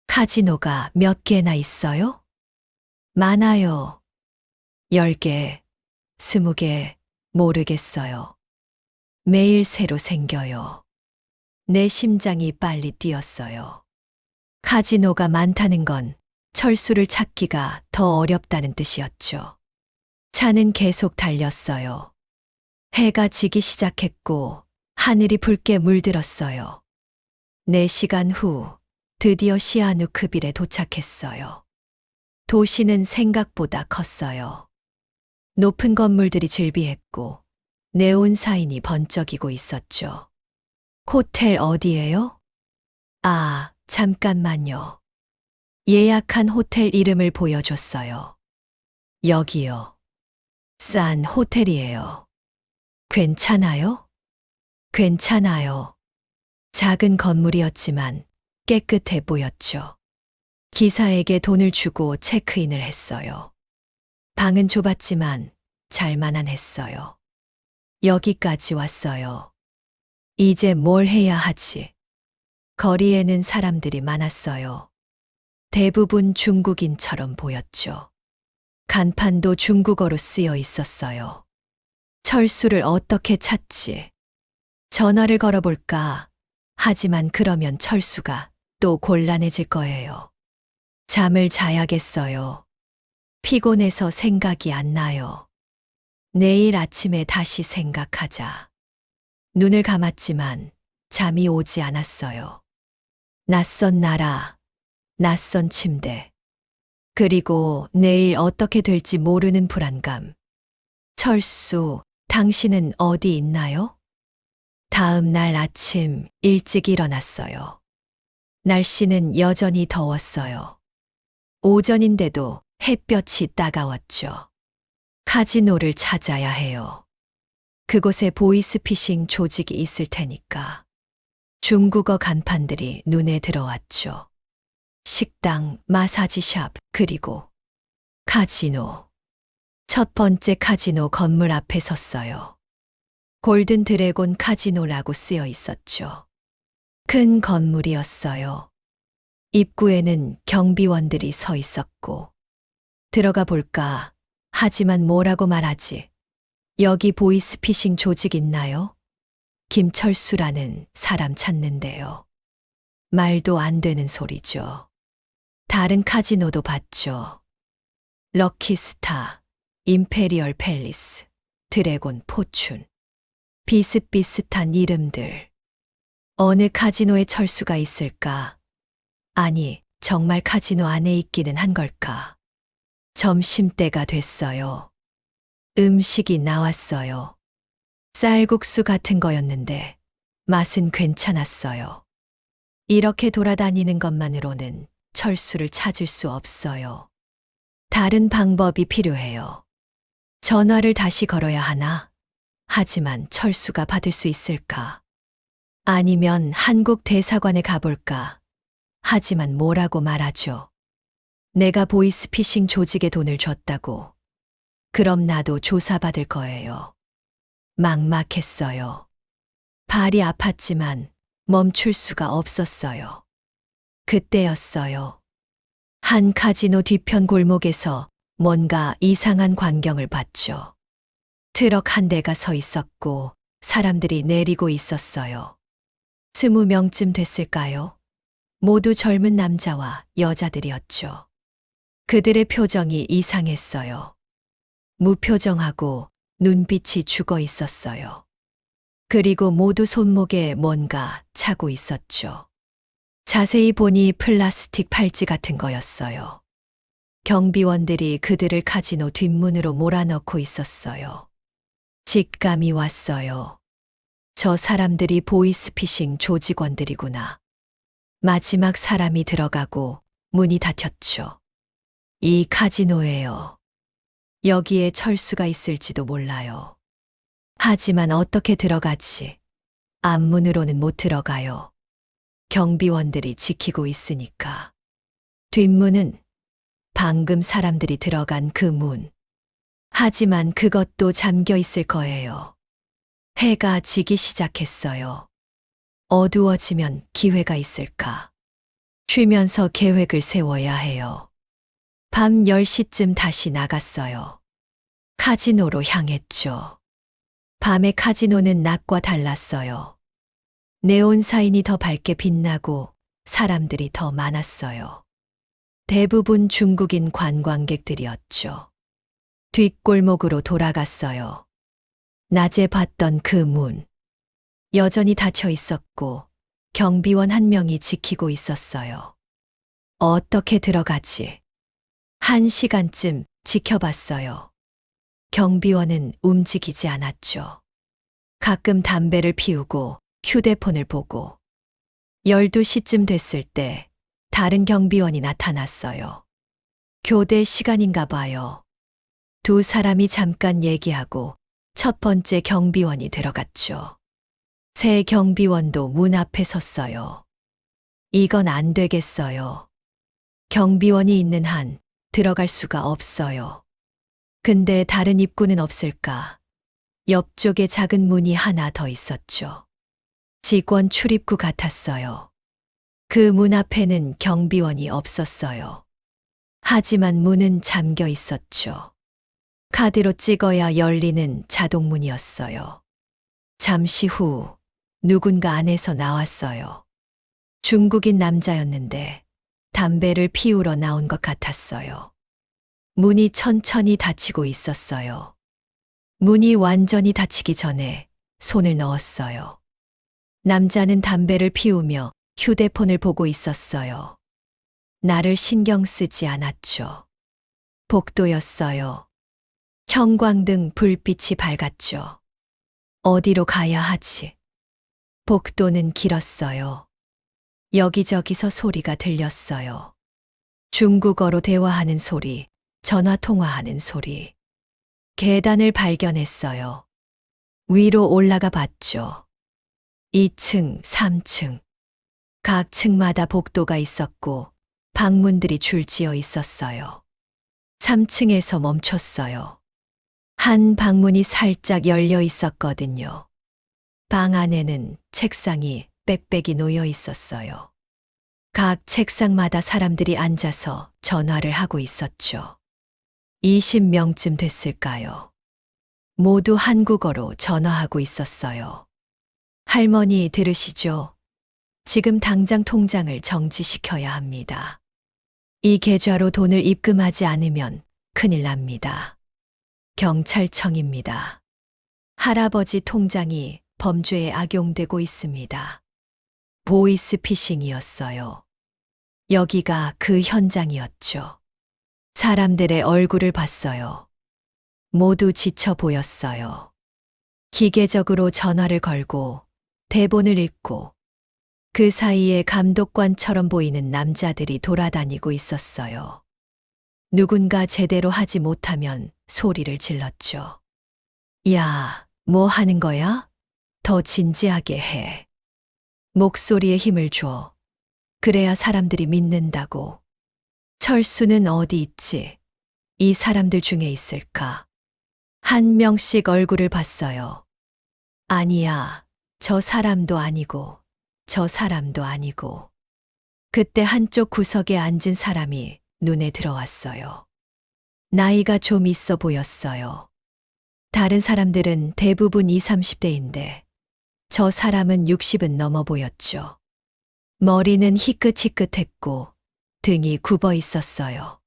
카지노가 몇 개나 있어요? 많아요. 10개, 20개, 모르겠어요. 매일 새로 생겨요. 내 심장이 빨리 뛰었어요. 카지노가 많다는 건 철수를 찾기가 더 어렵다는 뜻이었죠. 차는 계속 달렸어요. 해가 지기 시작했고 하늘이 붉게 물들었어요. 4시간 후 드디어 시아누크빌에 도착했어요. 도시는 생각보다 컸어요. 높은 건물들이 즐비했고 네온 사인이 번쩍이고 있었죠. 호텔 어디예요? 아, 잠깐만요. 예약한 호텔 이름을 보여줬어요. 여기요. 싼 호텔이에요. 괜찮아요? 괜찮아요. 작은 건물이었지만 깨끗해 보였죠. 기사에게 돈을 주고 체크인을 했어요. 방은 좁았지만 잘만한 했어요. 여기까지 왔어요. 이제 뭘 해야 하지? 거리에는 사람들이 많았어요. 대부분 중국인처럼 보였죠. 간판도 중국어로 쓰여 있었어요. 철수를 어떻게 찾지? 전화를 걸어볼까? 하지만 그러면 철수가 또 곤란해질 거예요. 잠을 자야겠어요. 피곤해서 생각이 안 나요. 내일 아침에 다시 생각하자. 눈을 감았지만 잠이 오지 않았어요. 낯선 나라, 낯선 침대, 그리고 내일 어떻게 될지 모르는 불안감. 철수, 당신은 어디 있나요? 다음 날 아침 일찍 일어났어요. 날씨는 여전히 더웠어요. 오전인데도 햇볕이 따가웠죠. 카지노를 찾아야 해요. 그곳에 보이스피싱 조직이 있을 테니까. 중국어 간판들이 눈에 들어왔죠. 식당, 마사지샵, 그리고 카지노. 첫 번째 카지노 건물 앞에 섰어요. 골든 드래곤 카지노라고 쓰여 있었죠. 큰 건물이었어요. 입구에는 경비원들이 서 있었고, 들어가 볼까? 하지만 뭐라고 말하지? 여기 보이스피싱 조직 있나요? 김철수라는 사람 찾는데요. 말도 안 되는 소리죠. 다른 카지노도 봤죠. 럭키스타, 임페리얼 팰리스, 드래곤 포춘. 비슷비슷한 이름들. 어느 카지노에 철수가 있을까? 아니, 정말 카지노 안에 있기는 한 걸까? 점심때가 됐어요. 음식이 나왔어요. 쌀국수 같은 거였는데 맛은 괜찮았어요. 이렇게 돌아다니는 것만으로는 철수를 찾을 수 없어요. 다른 방법이 필요해요. 전화를 다시 걸어야 하나? 하지만 철수가 받을 수 있을까? 아니면 한국 대사관에 가볼까? 하지만 뭐라고 말하죠? 내가 보이스피싱 조직에 돈을 줬다고. 그럼 나도 조사받을 거예요. 막막했어요. 발이 아팠지만 멈출 수가 없었어요. 그때였어요. 한 카지노 뒤편 골목에서 뭔가 이상한 광경을 봤죠. 트럭 한 대가 서 있었고 사람들이 내리고 있었어요. 20명쯤 됐을까요? 모두 젊은 남자와 여자들이었죠. 그들의 표정이 이상했어요. 무표정하고 눈빛이 죽어 있었어요. 그리고 모두 손목에 뭔가 차고 있었죠. 자세히 보니 플라스틱 팔찌 같은 거였어요. 경비원들이 그들을 카지노 뒷문으로 몰아넣고 있었어요. 직감이 왔어요. 저 사람들이 보이스피싱 조직원들이구나. 마지막 사람이 들어가고 문이 닫혔죠. 이 카지노예요. 여기에 철수가 있을지도 몰라요. 하지만 어떻게 들어가지? 앞문으로는 못 들어가요. 경비원들이 지키고 있으니까. 뒷문은 방금 사람들이 들어간 그 문. 하지만 그것도 잠겨 있을 거예요. 해가 지기 시작했어요. 어두워지면 기회가 있을까? 쉬면서 계획을 세워야 해요. 밤 10시쯤 다시 나갔어요. 카지노로 향했죠. 밤의 카지노는 낮과 달랐어요. 네온 사인이 더 밝게 빛나고 사람들이 더 많았어요. 대부분 중국인 관광객들이었죠. 뒷골목으로 돌아갔어요. 낮에 봤던 그 문. 여전히 닫혀 있었고 경비원 한 명이 지키고 있었어요. 어떻게 들어가지? 1시간쯤 지켜봤어요. 경비원은 움직이지 않았죠. 가끔 담배를 피우고 휴대폰을 보고 12시쯤 됐을 때 다른 경비원이 나타났어요. 교대 시간인가 봐요. 두 사람이 잠깐 얘기하고 첫 번째 경비원이 들어갔죠. 새 경비원도 문 앞에 섰어요. 이건 안 되겠어요. 경비원이 있는 한 들어갈 수가 없어요. 근데 다른 입구는 없을까? 옆쪽에 작은 문이 하나 더 있었죠. 직원 출입구 같았어요. 그 문 앞에는 경비원이 없었어요. 하지만 문은 잠겨 있었죠. 카드로 찍어야 열리는 자동문이었어요. 잠시 후 누군가 안에서 나왔어요. 중국인 남자였는데 담배를 피우러 나온 것 같았어요. 문이 천천히 닫히고 있었어요. 문이 완전히 닫히기 전에 손을 넣었어요. 남자는 담배를 피우며 휴대폰을 보고 있었어요. 나를 신경 쓰지 않았죠. 복도였어요. 형광등 불빛이 밝았죠. 어디로 가야 하지? 복도는 길었어요. 여기저기서 소리가 들렸어요. 중국어로 대화하는 소리, 전화 통화하는 소리. 계단을 발견했어요. 위로 올라가 봤죠. 2층, 3층. 각 층마다 복도가 있었고 방문들이 줄지어 있었어요. 3층에서 멈췄어요. 한 방문이 살짝 열려 있었거든요. 방 안에는 책상이 빽빽이 놓여 있었어요. 각 책상마다 사람들이 앉아서 전화를 하고 있었죠. 20명쯤 됐을까요? 모두 한국어로 전화하고 있었어요. 할머니 들으시죠? 지금 당장 통장을 정지시켜야 합니다. 이 계좌로 돈을 입금하지 않으면 큰일 납니다. 경찰청입니다. 할아버지 통장이 범죄에 악용되고 있습니다. 보이스피싱이었어요. 여기가 그 현장이었죠. 사람들의 얼굴을 봤어요. 모두 지쳐 보였어요. 기계적으로 전화를 걸고 대본을 읽고 그 사이에 감독관처럼 보이는 남자들이 돌아다니고 있었어요. 누군가 제대로 하지 못하면 소리를 질렀죠. 야, 뭐 하는 거야? 더 진지하게 해. 목소리에 힘을 줘. 그래야 사람들이 믿는다고. 철수는 어디 있지? 이 사람들 중에 있을까? 한 명씩 얼굴을 봤어요. 아니야, 저 사람도 아니고, 저 사람도 아니고. 그때 한쪽 구석에 앉은 사람이 눈에 들어왔어요. 나이가 좀 있어 보였어요. 다른 사람들은 대부분 20, 30대인데 저 사람은 60은 넘어 보였죠. 머리는 희끗희끗했고 등이 굽어 있었어요.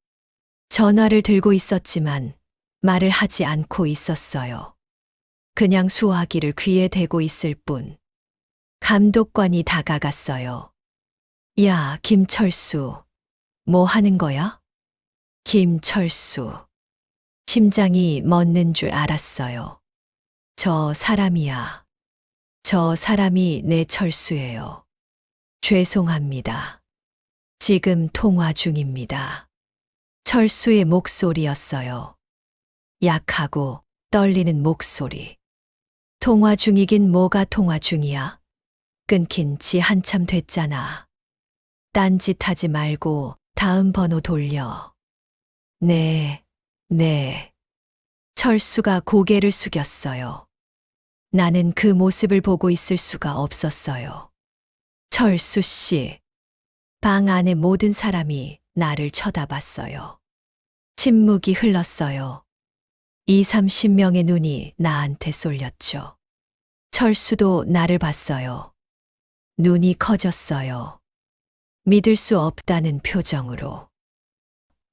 전화를 들고 있었지만 말을 하지 않고 있었어요. 그냥 수화기를 귀에 대고 있을 뿐. 감독관이 다가갔어요. 야, 김철수. 뭐 하는 거야? 김철수. 심장이 멎는 줄 알았어요. 저 사람이야. 저 사람이 내 철수예요. 죄송합니다. 지금 통화 중입니다. 철수의 목소리였어요. 약하고 떨리는 목소리. 통화 중이긴 뭐가 통화 중이야? 끊긴 지 한참 됐잖아. 딴짓하지 말고 다음 번호 돌려. 네, 네. 철수가 고개를 숙였어요. 나는 그 모습을 보고 있을 수가 없었어요. 철수 씨. 방 안의 모든 사람이 나를 쳐다봤어요. 침묵이 흘렀어요. 20-30명의 눈이 나한테 쏠렸죠. 철수도 나를 봤어요. 눈이 커졌어요. 믿을 수 없다는 표정으로.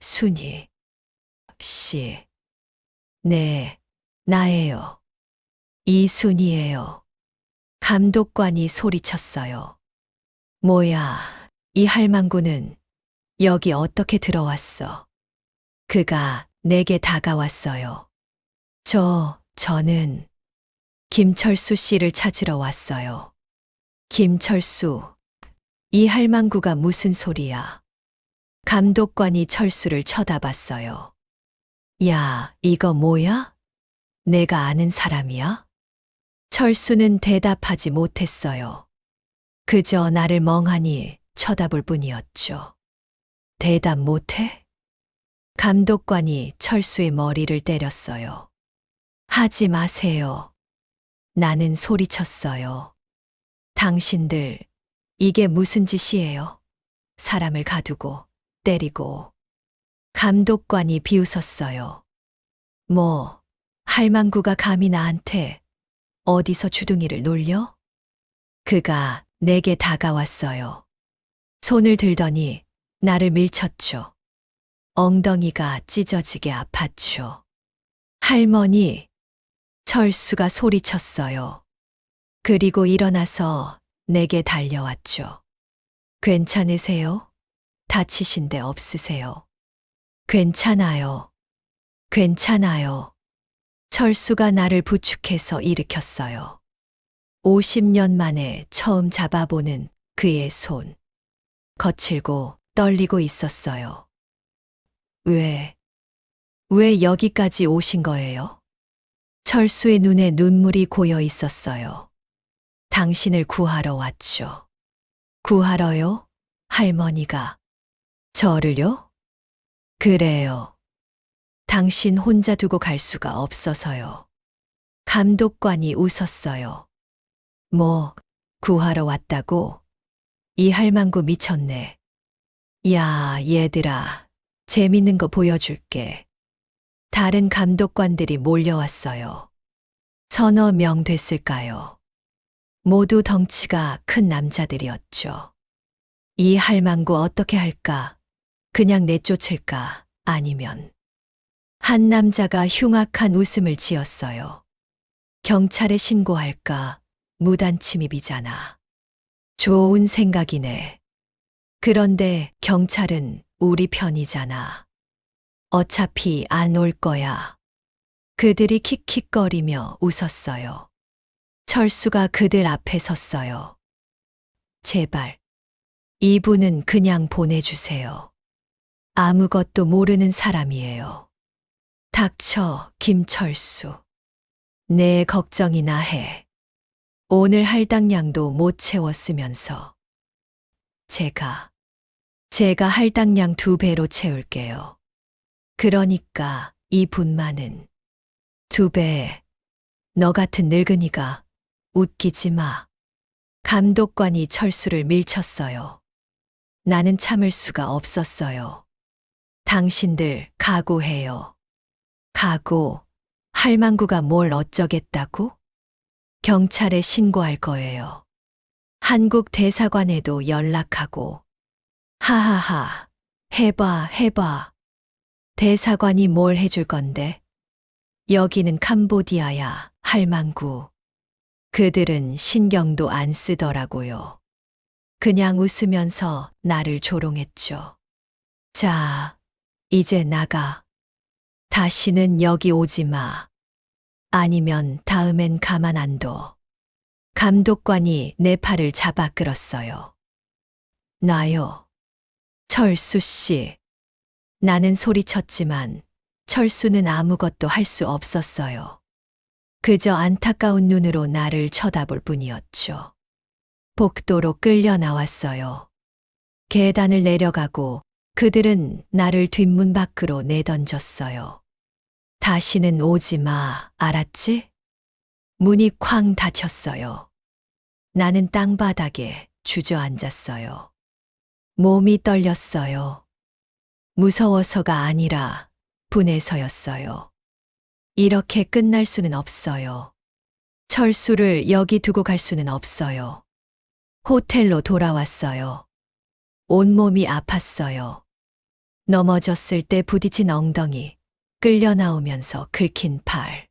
순이 씨. 네, 나예요. 이순이에요. 감독관이 소리쳤어요. 뭐야, 이 할망구는 여기 어떻게 들어왔어? 그가 내게 다가왔어요. 저는 김철수 씨를 찾으러 왔어요. 김철수, 이 할망구가 무슨 소리야? 감독관이 철수를 쳐다봤어요. 야, 이거 뭐야? 내가 아는 사람이야? 철수는 대답하지 못했어요. 그저 나를 멍하니 쳐다볼 뿐이었죠. 대답 못해? 감독관이 철수의 머리를 때렸어요. 하지 마세요. 나는 소리쳤어요. 당신들, 이게 무슨 짓이에요? 사람을 가두고, 때리고. 감독관이 비웃었어요. 뭐, 할망구가 감히 나한테 어디서 주둥이를 놀려? 그가 내게 다가왔어요. 손을 들더니 나를 밀쳤죠. 엉덩이가 찢어지게 아팠죠. 할머니, 철수가 소리쳤어요. 그리고 일어나서 내게 달려왔죠. 괜찮으세요? 다치신 데 없으세요? 괜찮아요. 괜찮아요. 철수가 나를 부축해서 일으켰어요. 50년 만에 처음 잡아보는 그의 손. 거칠고 떨리고 있었어요. 왜 여기까지 오신 거예요? 철수의 눈에 눈물이 고여 있었어요. 당신을 구하러 왔죠. 구하러요? 할머니가. 저를요? 그래요. 당신 혼자 두고 갈 수가 없어서요. 감독관이 웃었어요. 뭐, 구하러 왔다고? 이 할망구 미쳤네. 야, 얘들아, 재밌는 거 보여줄게. 다른 감독관들이 몰려왔어요. 서너 명 됐을까요? 모두 덩치가 큰 남자들이었죠. 이 할망구 어떻게 할까? 그냥 내쫓을까? 아니면. 한 남자가 흉악한 웃음을 지었어요. 경찰에 신고할까? 무단 침입이잖아. 좋은 생각이네. 그런데 경찰은 우리 편이잖아. 어차피 안 올 거야. 그들이 킥킥거리며 웃었어요. 철수가 그들 앞에 섰어요. 제발, 이분은 그냥 보내주세요. 아무것도 모르는 사람이에요. 닥쳐, 김철수. 내 걱정이나 해. 오늘 할당량도 못 채웠으면서. 제가 할당량 2배로 채울게요. 그러니까 이 분만은 2배. 너 같은 늙은이가 웃기지 마. 감독관이 철수를 밀쳤어요. 나는 참을 수가 없었어요. 당신들 각오해요. 각오. 할망구가 뭘 어쩌겠다고? 경찰에 신고할 거예요. 한국 대사관에도 연락하고. 하하하. 해봐. 대사관이 뭘 해줄 건데? 여기는 캄보디아야, 할망구. 그들은 신경도 안 쓰더라고요. 그냥 웃으면서 나를 조롱했죠. 자, 이제 나가. 다시는 여기 오지 마. 아니면 다음엔 가만 안 둬. 감독관이 내 팔을 잡아 끌었어요. 놔요. 철수 씨. 나는 소리쳤지만 철수는 아무것도 할 수 없었어요. 그저 안타까운 눈으로 나를 쳐다볼 뿐이었죠. 복도로 끌려 나왔어요. 계단을 내려가고 그들은 나를 뒷문 밖으로 내던졌어요. 다시는 오지 마, 알았지? 문이 쾅 닫혔어요. 나는 땅바닥에 주저앉았어요. 몸이 떨렸어요. 무서워서가 아니라 분해서였어요. 이렇게 끝날 수는 없어요. 철수를 여기 두고 갈 수는 없어요. 호텔로 돌아왔어요. 온몸이 아팠어요. 넘어졌을 때 부딪힌 엉덩이, 끌려 나오면서 긁힌 팔.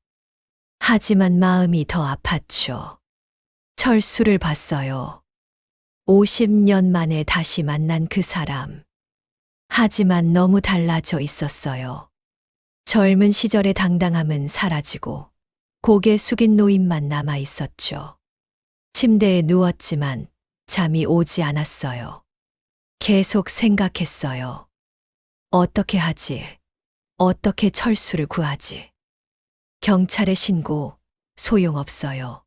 하지만 마음이 더 아팠죠. 철수를 봤어요. 50년 만에 다시 만난 그 사람. 하지만 너무 달라져 있었어요. 젊은 시절의 당당함은 사라지고 고개 숙인 노인만 남아 있었죠. 침대에 누웠지만 잠이 오지 않았어요. 계속 생각했어요. 어떻게 하지? 어떻게 철수를 구하지? 경찰에 신고 소용없어요.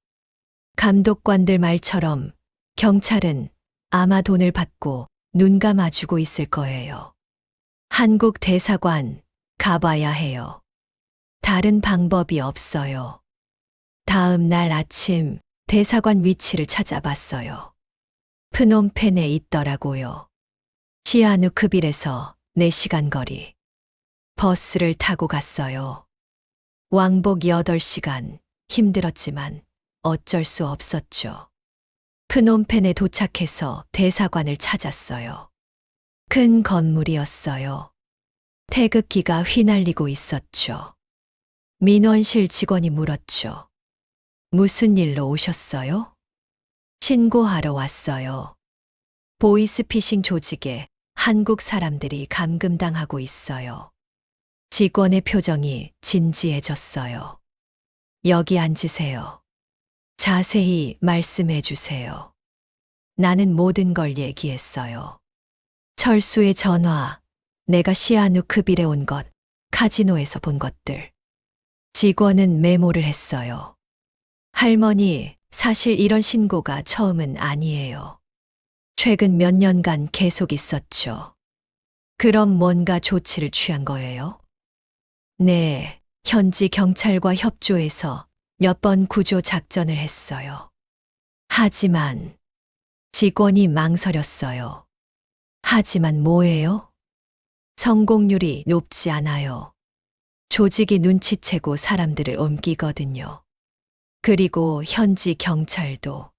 감독관들 말처럼 경찰은 아마 돈을 받고 눈 감아주고 있을 거예요. 한국 대사관 가봐야 해요. 다른 방법이 없어요. 다음 날 아침 대사관 위치를 찾아봤어요. 프놈펜에 있더라고요. 시아누크빌에서 4시간 거리. 버스를 타고 갔어요. 왕복 8시간, 힘들었지만 어쩔 수 없었죠. 프놈펜에 도착해서 대사관을 찾았어요. 큰 건물이었어요. 태극기가 휘날리고 있었죠. 민원실 직원이 물었죠. 무슨 일로 오셨어요? 신고하러 왔어요. 보이스피싱 조직에 한국 사람들이 감금당하고 있어요. 직원의 표정이 진지해졌어요. 여기 앉으세요. 자세히 말씀해 주세요. 나는 모든 걸 얘기했어요. 철수의 전화, 내가 시아누크빌에 온 것, 카지노에서 본 것들. 직원은 메모를 했어요. 할머니, 사실 이런 신고가 처음은 아니에요. 최근 몇 년간 계속 있었죠. 그럼 뭔가 조치를 취한 거예요? 네, 현지 경찰과 협조해서 몇 번 구조 작전을 했어요. 하지만 직원이 망설였어요. 하지만 뭐예요? 성공률이 높지 않아요. 조직이 눈치채고 사람들을 옮기거든요. 그리고 현지 경찰도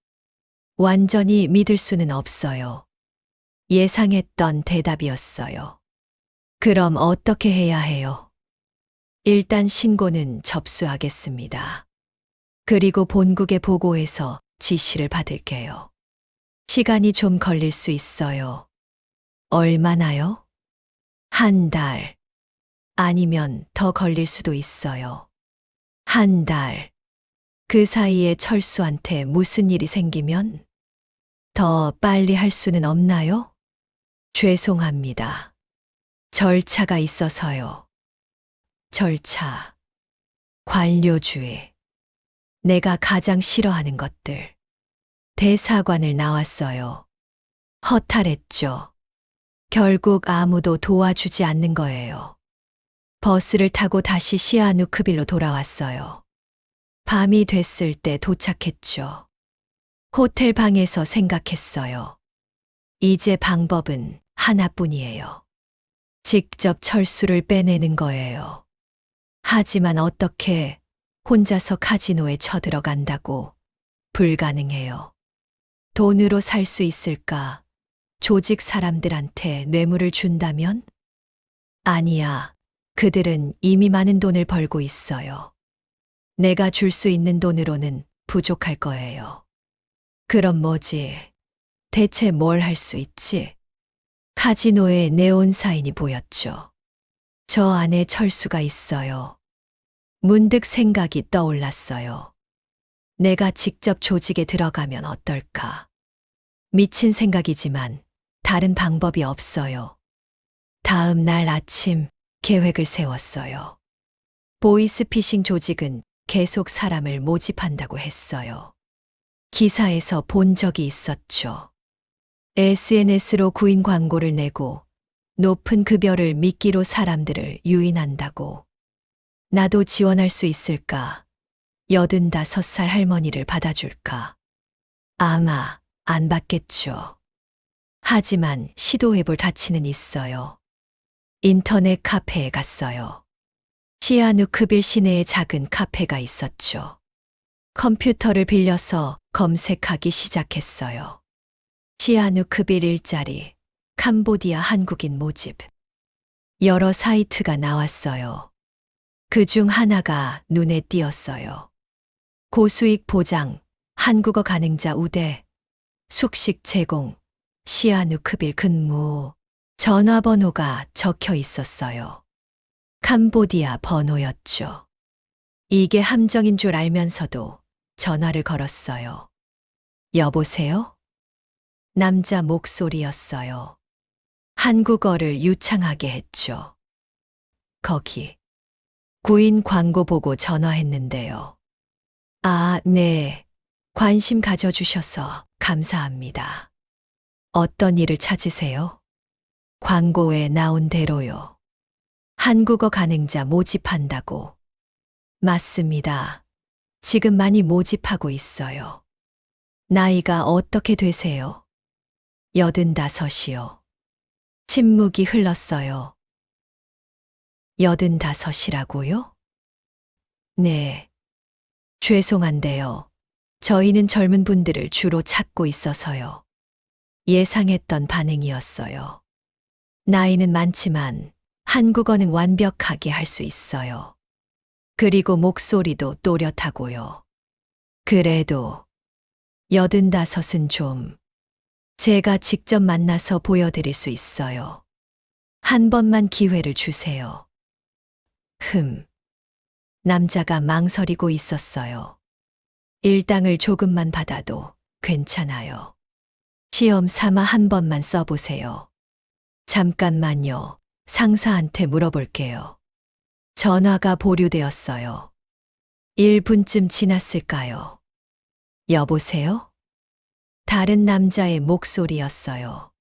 완전히 믿을 수는 없어요. 예상했던 대답이었어요. 그럼 어떻게 해야 해요? 일단 신고는 접수하겠습니다. 그리고 본국에 보고해서 지시를 받을게요. 시간이 좀 걸릴 수 있어요. 얼마나요? 한 달. 아니면 더 걸릴 수도 있어요. 한 달. 그 사이에 철수한테 무슨 일이 생기면 더 빨리 할 수는 없나요? 죄송합니다. 절차가 있어서요. 절차. 관료주의. 내가 가장 싫어하는 것들. 대사관을 나왔어요. 허탈했죠. 결국 아무도 도와주지 않는 거예요. 버스를 타고 다시 시아누크빌로 돌아왔어요. 밤이 됐을 때 도착했죠. 호텔 방에서 생각했어요. 이제 방법은 하나뿐이에요. 직접 철수를 빼내는 거예요. 하지만 어떻게 혼자서 카지노에 쳐들어간다고? 불가능해요. 돈으로 살 수 있을까? 조직 사람들한테 뇌물을 준다면? 아니야. 그들은 이미 많은 돈을 벌고 있어요. 내가 줄 수 있는 돈으로는 부족할 거예요. 그럼 뭐지? 대체 뭘 할 수 있지? 카지노에 네온 사인이 보였죠. 저 안에 철수가 있어요. 문득 생각이 떠올랐어요. 내가 직접 조직에 들어가면 어떨까? 미친 생각이지만 다른 방법이 없어요. 다음 날 아침 계획을 세웠어요. 보이스피싱 조직은 계속 사람을 모집한다고 했어요. 기사에서 본 적이 있었죠. SNS로 구인 광고를 내고 높은 급여를 미끼로 사람들을 유인한다고. 나도 지원할 수 있을까? 85살 할머니를 받아줄까? 아마 안 받겠죠. 하지만 시도해볼 가치는 있어요. 인터넷 카페에 갔어요. 시아누크빌 시내에 작은 카페가 있었죠. 컴퓨터를 빌려서 검색하기 시작했어요. 시아누크빌 일자리, 캄보디아 한국인 모집. 여러 사이트가 나왔어요. 그 중 하나가 눈에 띄었어요. 고수익 보장, 한국어 가능자 우대, 숙식 제공, 시아누크빌 근무, 전화번호가 적혀 있었어요. 캄보디아 번호였죠. 이게 함정인 줄 알면서도 전화를 걸었어요. 여보세요? 남자 목소리였어요. 한국어를 유창하게 했죠. 거기. 구인 광고 보고 전화했는데요. 아, 네. 관심 가져주셔서 감사합니다. 어떤 일을 찾으세요? 광고에 나온 대로요. 한국어 가능자 모집한다고. 맞습니다. 지금 많이 모집하고 있어요. 나이가 어떻게 되세요? 85이요. 침묵이 흘렀어요. 85이라고요? 네. 죄송한데요. 저희는 젊은 분들을 주로 찾고 있어서요. 예상했던 반응이었어요. 나이는 많지만 한국어는 완벽하게 할 수 있어요. 그리고 목소리도 또렷하고요. 그래도 85은 좀 제가 직접 만나서 보여드릴 수 있어요. 한 번만 기회를 주세요. 남자가 망설이고 있었어요. 일당을 조금만 받아도 괜찮아요. 시험 삼아 한 번만 써보세요. 잠깐만요. 상사한테 물어볼게요. 전화가 보류되었어요. 1분쯤 지났을까요? 여보세요? 다른 남자의 목소리였어요.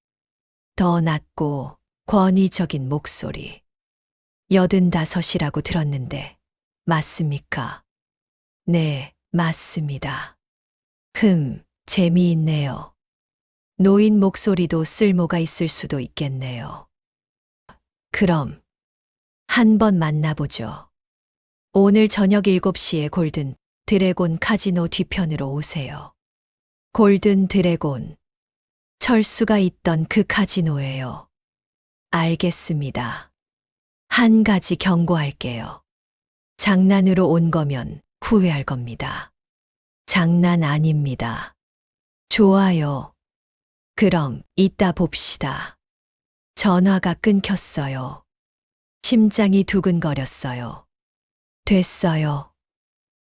더 낮고 권위적인 목소리. 85이라고 들었는데, 맞습니까? 네, 맞습니다. 재미있네요. 노인 목소리도 쓸모가 있을 수도 있겠네요. 그럼, 한번 만나보죠. 오늘 저녁 7시에 골든 드래곤 카지노 뒤편으로 오세요. 골든 드래곤. 철수가 있던 그 카지노예요. 알겠습니다. 한 가지 경고할게요. 장난으로 온 거면 후회할 겁니다. 장난 아닙니다. 좋아요. 그럼 이따 봅시다. 전화가 끊겼어요. 심장이 두근거렸어요. 됐어요.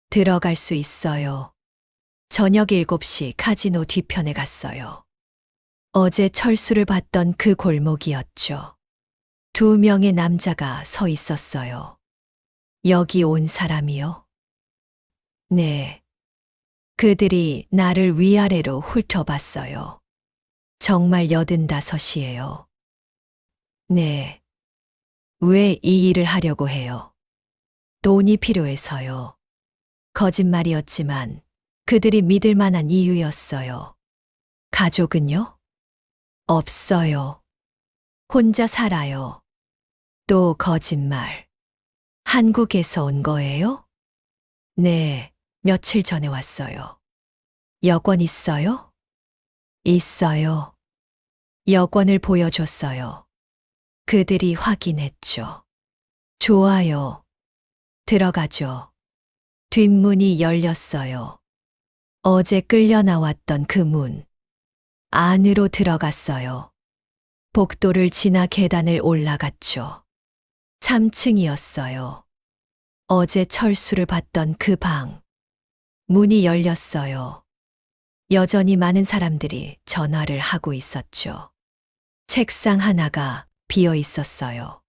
들어갈 수 있어요. 저녁 7시 카지노 뒤편에 갔어요. 어제 철수를 봤던 그 골목이었죠. 2명의 남자가 서 있었어요. 여기 온 사람이요? 네. 그들이 나를 위아래로 훑어봤어요. 정말 85이에요. 네. 왜 이 일을 하려고 해요? 돈이 필요해서요. 거짓말이었지만 그들이 믿을 만한 이유였어요. 가족은요? 없어요. 혼자 살아요. 또 거짓말. 한국에서 온 거예요? 네, 며칠 전에 왔어요. 여권 있어요? 있어요. 여권을 보여줬어요. 그들이 확인했죠. 좋아요. 들어가죠. 뒷문이 열렸어요. 어제 끌려 나왔던 그 문. 안으로 들어갔어요. 복도를 지나 계단을 올라갔죠. 3층이었어요. 어제 철수를 봤던 그 방. 문이 열렸어요. 여전히 많은 사람들이 전화를 하고 있었죠. 책상 하나가 비어 있었어요.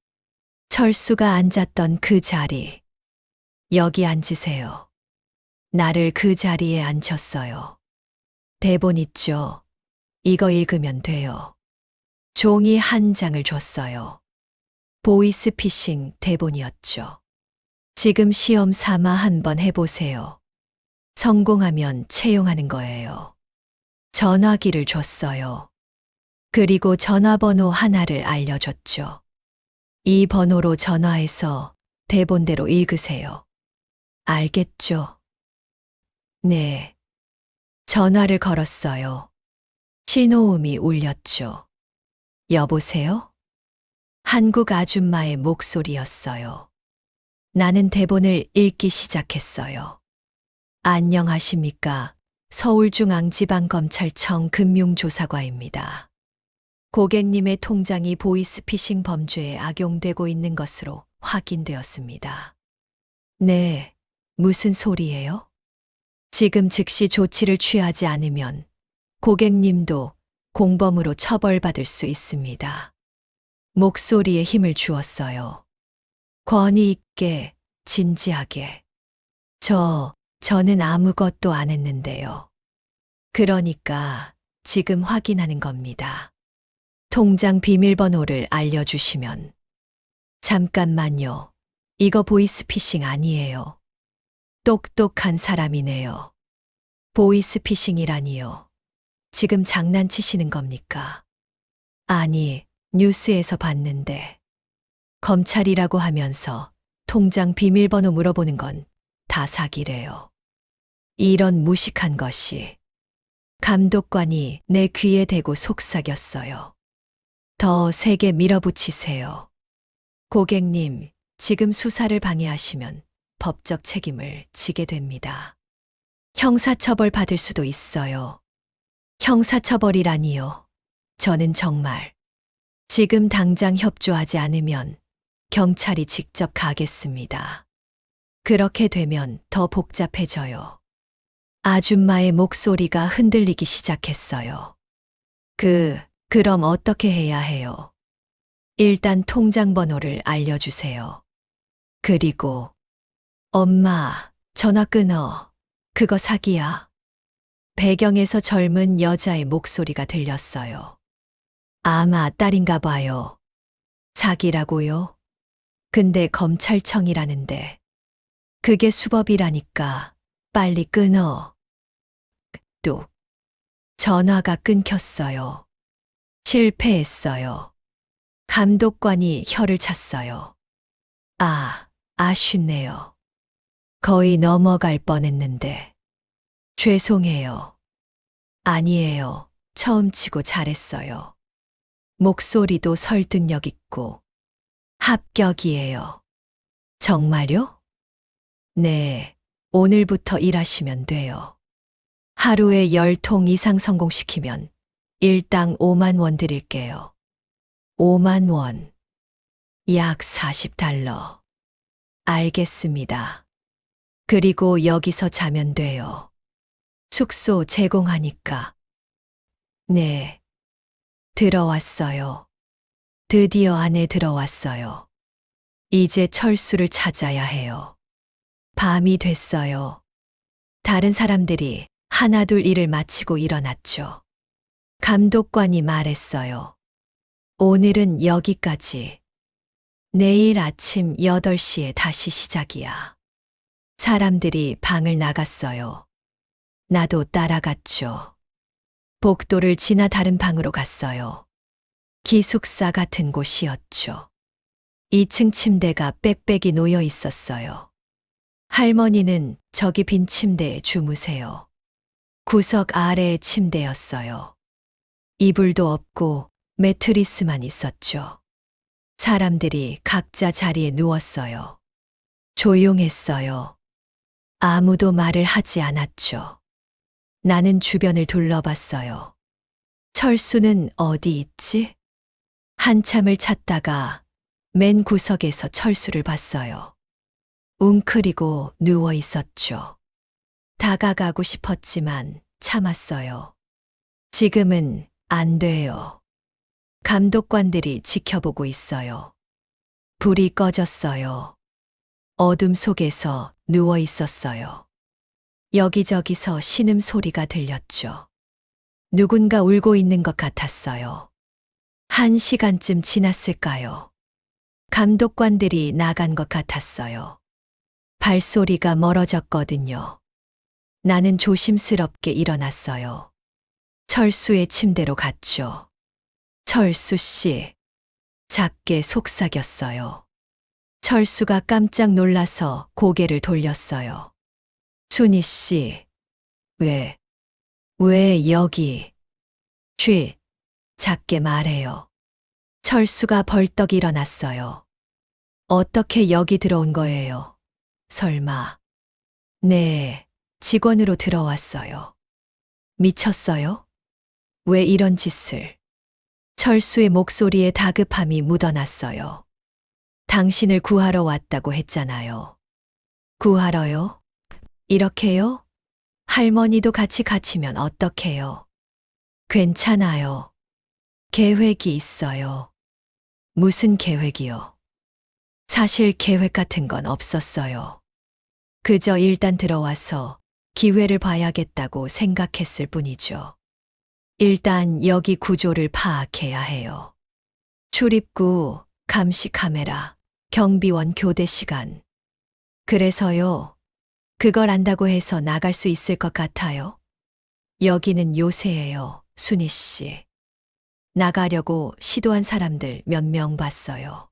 철수가 앉았던 그 자리. 여기 앉으세요. 나를 그 자리에 앉혔어요. 대본 있죠? 이거 읽으면 돼요. 종이 한 장을 줬어요. 보이스피싱 대본이었죠. 지금 시험 삼아 한번 해보세요. 성공하면 채용하는 거예요. 전화기를 줬어요. 그리고 전화번호 하나를 알려줬죠. 이 번호로 전화해서 대본대로 읽으세요. 알겠죠? 네. 전화를 걸었어요. 신호음이 울렸죠. 여보세요? 한국 아줌마의 목소리였어요. 나는 대본을 읽기 시작했어요. 안녕하십니까? 서울중앙지방검찰청 금융조사과입니다. 고객님의 통장이 보이스피싱 범죄에 악용되고 있는 것으로 확인되었습니다. 네, 무슨 소리예요? 지금 즉시 조치를 취하지 않으면 고객님도 공범으로 처벌받을 수 있습니다. 목소리에 힘을 주었어요. 권위 있게, 진지하게. 저는 아무것도 안 했는데요. 그러니까 지금 확인하는 겁니다. 통장 비밀번호를 알려주시면. 잠깐만요. 이거 보이스피싱 아니에요. 똑똑한 사람이네요. 보이스피싱이라니요. 지금 장난치시는 겁니까? 아니, 뉴스에서 봤는데. 검찰이라고 하면서 통장 비밀번호 물어보는 건 다 사기래요. 이런 무식한 것이. 감독관이 내 귀에 대고 속삭였어요. 더 세게 밀어붙이세요. 고객님, 지금 수사를 방해하시면 법적 책임을 지게 됩니다. 형사처벌 받을 수도 있어요. 형사처벌이라니요. 저는 정말 지금 당장 협조하지 않으면 경찰이 직접 가겠습니다. 그렇게 되면 더 복잡해져요. 아줌마의 목소리가 흔들리기 시작했어요. 그럼 어떻게 해야 해요? 일단 통장 번호를 알려주세요. 그리고 엄마, 전화 끊어. 그거 사기야. 배경에서 젊은 여자의 목소리가 들렸어요. 아마 딸인가 봐요. 사기라고요? 근데 검찰청이라는데. 그게 수법이라니까 빨리 끊어. 뚝. 전화가 끊겼어요. 실패했어요. 감독관이 혀를 찼어요. 아쉽네요. 거의 넘어갈 뻔했는데. 죄송해요. 아니에요. 처음 치고 잘했어요. 목소리도 설득력 있고. 합격이에요. 정말요? 네, 오늘부터 일하시면 돼요. 하루에 10통 이상 성공시키면 일당 5만 원 드릴게요. 5만 원. 약 40달러. 알겠습니다. 그리고 여기서 자면 돼요. 숙소 제공하니까. 네. 들어왔어요. 드디어 안에 들어왔어요. 이제 철수를 찾아야 해요. 밤이 됐어요. 다른 사람들이 하나둘 일을 마치고 일어났죠. 감독관이 말했어요. 오늘은 여기까지. 내일 아침 8시에 다시 시작이야. 사람들이 방을 나갔어요. 나도 따라갔죠. 복도를 지나 다른 방으로 갔어요. 기숙사 같은 곳이었죠. 2층 침대가 빽빽이 놓여 있었어요. 할머니는 저기 빈 침대에 주무세요. 구석 아래의 침대였어요. 이불도 없고 매트리스만 있었죠. 사람들이 각자 자리에 누웠어요. 조용했어요. 아무도 말을 하지 않았죠. 나는 주변을 둘러봤어요. 철수는 어디 있지? 한참을 찾다가 맨 구석에서 철수를 봤어요. 웅크리고 누워 있었죠. 다가가고 싶었지만 참았어요. 지금은 안 돼요. 감독관들이 지켜보고 있어요. 불이 꺼졌어요. 어둠 속에서 누워 있었어요. 여기저기서 신음 소리가 들렸죠. 누군가 울고 있는 것 같았어요. 1시간쯤 지났을까요? 감독관들이 나간 것 같았어요. 발소리가 멀어졌거든요. 나는 조심스럽게 일어났어요. 철수의 침대로 갔죠. 철수 씨. 작게 속삭였어요. 철수가 깜짝 놀라서 고개를 돌렸어요. 순희 씨. 왜 여기? 쉿. 작게 말해요. 철수가 벌떡 일어났어요. 어떻게 여기 들어온 거예요? 설마. 네, 직원으로 들어왔어요. 미쳤어요? 왜 이런 짓을? 철수의 목소리에 다급함이 묻어났어요. 당신을 구하러 왔다고 했잖아요. 구하러요? 이렇게요? 할머니도 같이 갇히면 어떡해요? 괜찮아요. 계획이 있어요. 무슨 계획이요? 사실 계획 같은 건 없었어요. 그저 일단 들어와서 기회를 봐야겠다고 생각했을 뿐이죠. 일단 여기 구조를 파악해야 해요. 출입구, 감시 카메라, 경비원 교대 시간. 그래서요. 그걸 안다고 해서 나갈 수 있을 것 같아요? 여기는 요새예요, 순희 씨. 나가려고 시도한 사람들 몇 명 봤어요.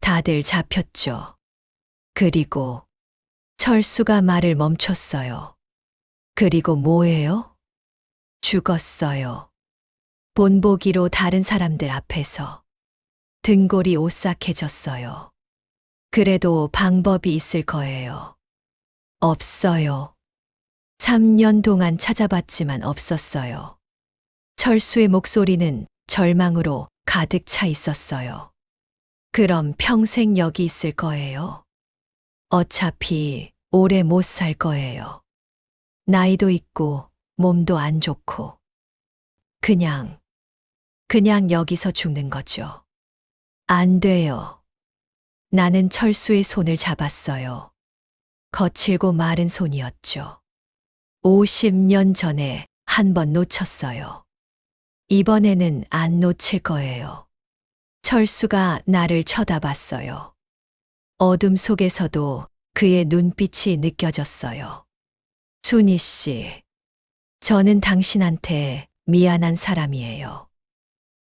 다들 잡혔죠. 그리고 철수가 말을 멈췄어요. 그리고 뭐예요? 죽었어요. 본보기로 다른 사람들 앞에서. 등골이 오싹해졌어요. 그래도 방법이 있을 거예요. 없어요. 3년 동안 찾아봤지만 없었어요. 철수의 목소리는 절망으로 가득 차 있었어요. 그럼 평생 여기 있을 거예요? 어차피 오래 못 살 거예요. 나이도 있고 몸도 안 좋고. 그냥 여기서 죽는 거죠. 안 돼요. 나는 철수의 손을 잡았어요. 거칠고 마른 손이었죠. 50년 전에 한 번 놓쳤어요. 이번에는 안 놓칠 거예요. 철수가 나를 쳐다봤어요. 어둠 속에서도 그의 눈빛이 느껴졌어요. 순희 씨, 저는 당신한테 미안한 사람이에요.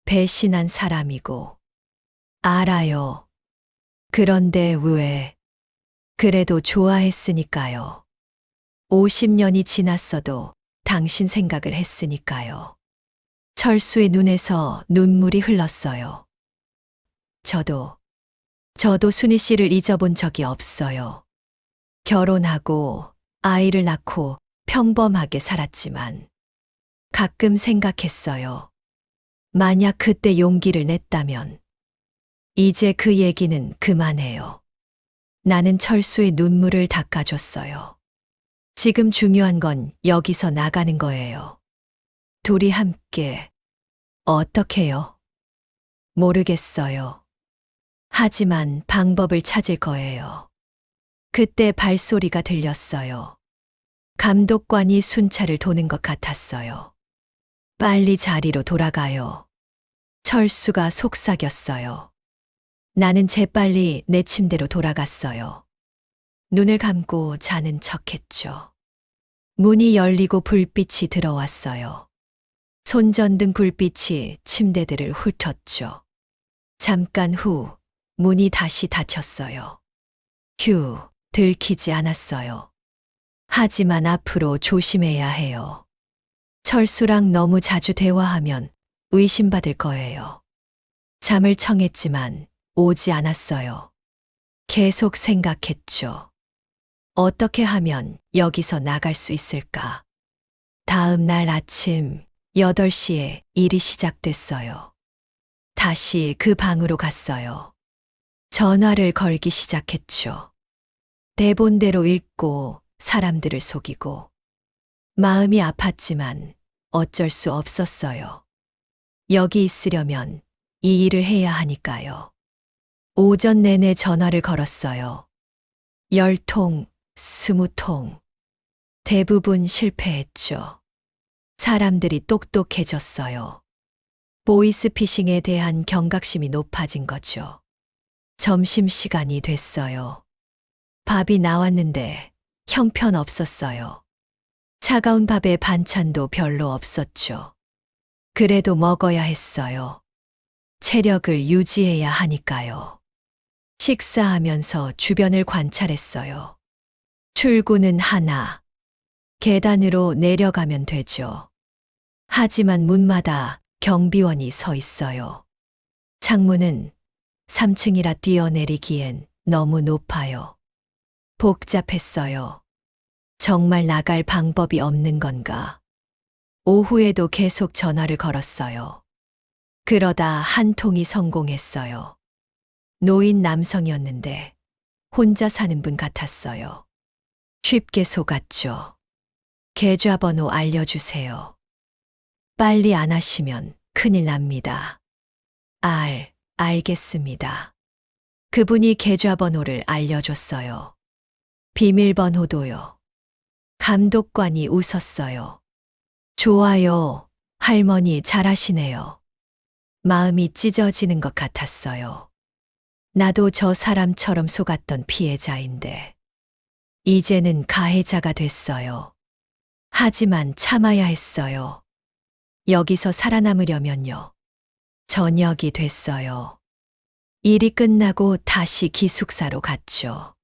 배신한 사람이고. 알아요. 그런데 왜? 그래도 좋아했으니까요. 50년이 지났어도 당신 생각을 했으니까요. 철수의 눈에서 눈물이 흘렀어요. 저도 순희 씨를 잊어본 적이 없어요. 결혼하고 아이를 낳고 평범하게 살았지만 가끔 생각했어요. 만약 그때 용기를 냈다면. 이제 그 얘기는 그만해요. 나는 철수의 눈물을 닦아줬어요. 지금 중요한 건 여기서 나가는 거예요. 둘이 함께. 어떻게요? 모르겠어요. 하지만 방법을 찾을 거예요. 그때 발소리가 들렸어요. 감독관이 순찰을 도는 것 같았어요. 빨리 자리로 돌아가요. 철수가 속삭였어요. 나는 재빨리 내 침대로 돌아갔어요. 눈을 감고 자는 척했죠. 문이 열리고 불빛이 들어왔어요. 손전등 불빛이 침대들을 훑었죠. 잠깐 후 문이 다시 닫혔어요. 휴, 들키지 않았어요. 하지만 앞으로 조심해야 해요. 철수랑 너무 자주 대화하면 의심받을 거예요. 잠을 청했지만 오지 않았어요. 계속 생각했죠. 어떻게 하면 여기서 나갈 수 있을까? 다음 날 아침 8시에 일이 시작됐어요. 다시 그 방으로 갔어요. 전화를 걸기 시작했죠. 대본대로 읽고 사람들을 속이고 마음이 아팠지만 어쩔 수 없었어요. 여기 있으려면 이 일을 해야 하니까요. 오전 내내 전화를 걸었어요. 10통, 20통. 대부분 실패했죠. 사람들이 똑똑해졌어요. 보이스피싱에 대한 경각심이 높아진 거죠. 점심시간이 됐어요. 밥이 나왔는데 형편없었어요. 차가운 밥에 반찬도 별로 없었죠. 그래도 먹어야 했어요. 체력을 유지해야 하니까요. 식사하면서 주변을 관찰했어요. 출구는 하나. 계단으로 내려가면 되죠. 하지만 문마다 경비원이 서 있어요. 창문은 3층이라 뛰어내리기엔 너무 높아요. 복잡했어요. 정말 나갈 방법이 없는 건가? 오후에도 계속 전화를 걸었어요. 그러다 한 통이 성공했어요. 노인 남성이었는데 혼자 사는 분 같았어요. 쉽게 속았죠. 계좌번호 알려주세요. 빨리 안 하시면 큰일 납니다. 알겠습니다. 그분이 계좌번호를 알려줬어요. 비밀번호도요. 감독관이 웃었어요. 좋아요. 할머니 잘하시네요. 마음이 찢어지는 것 같았어요. 나도 저 사람처럼 속았던 피해자인데, 이제는 가해자가 됐어요. 하지만 참아야 했어요. 여기서 살아남으려면요. 저녁이 됐어요. 일이 끝나고 다시 기숙사로 갔죠.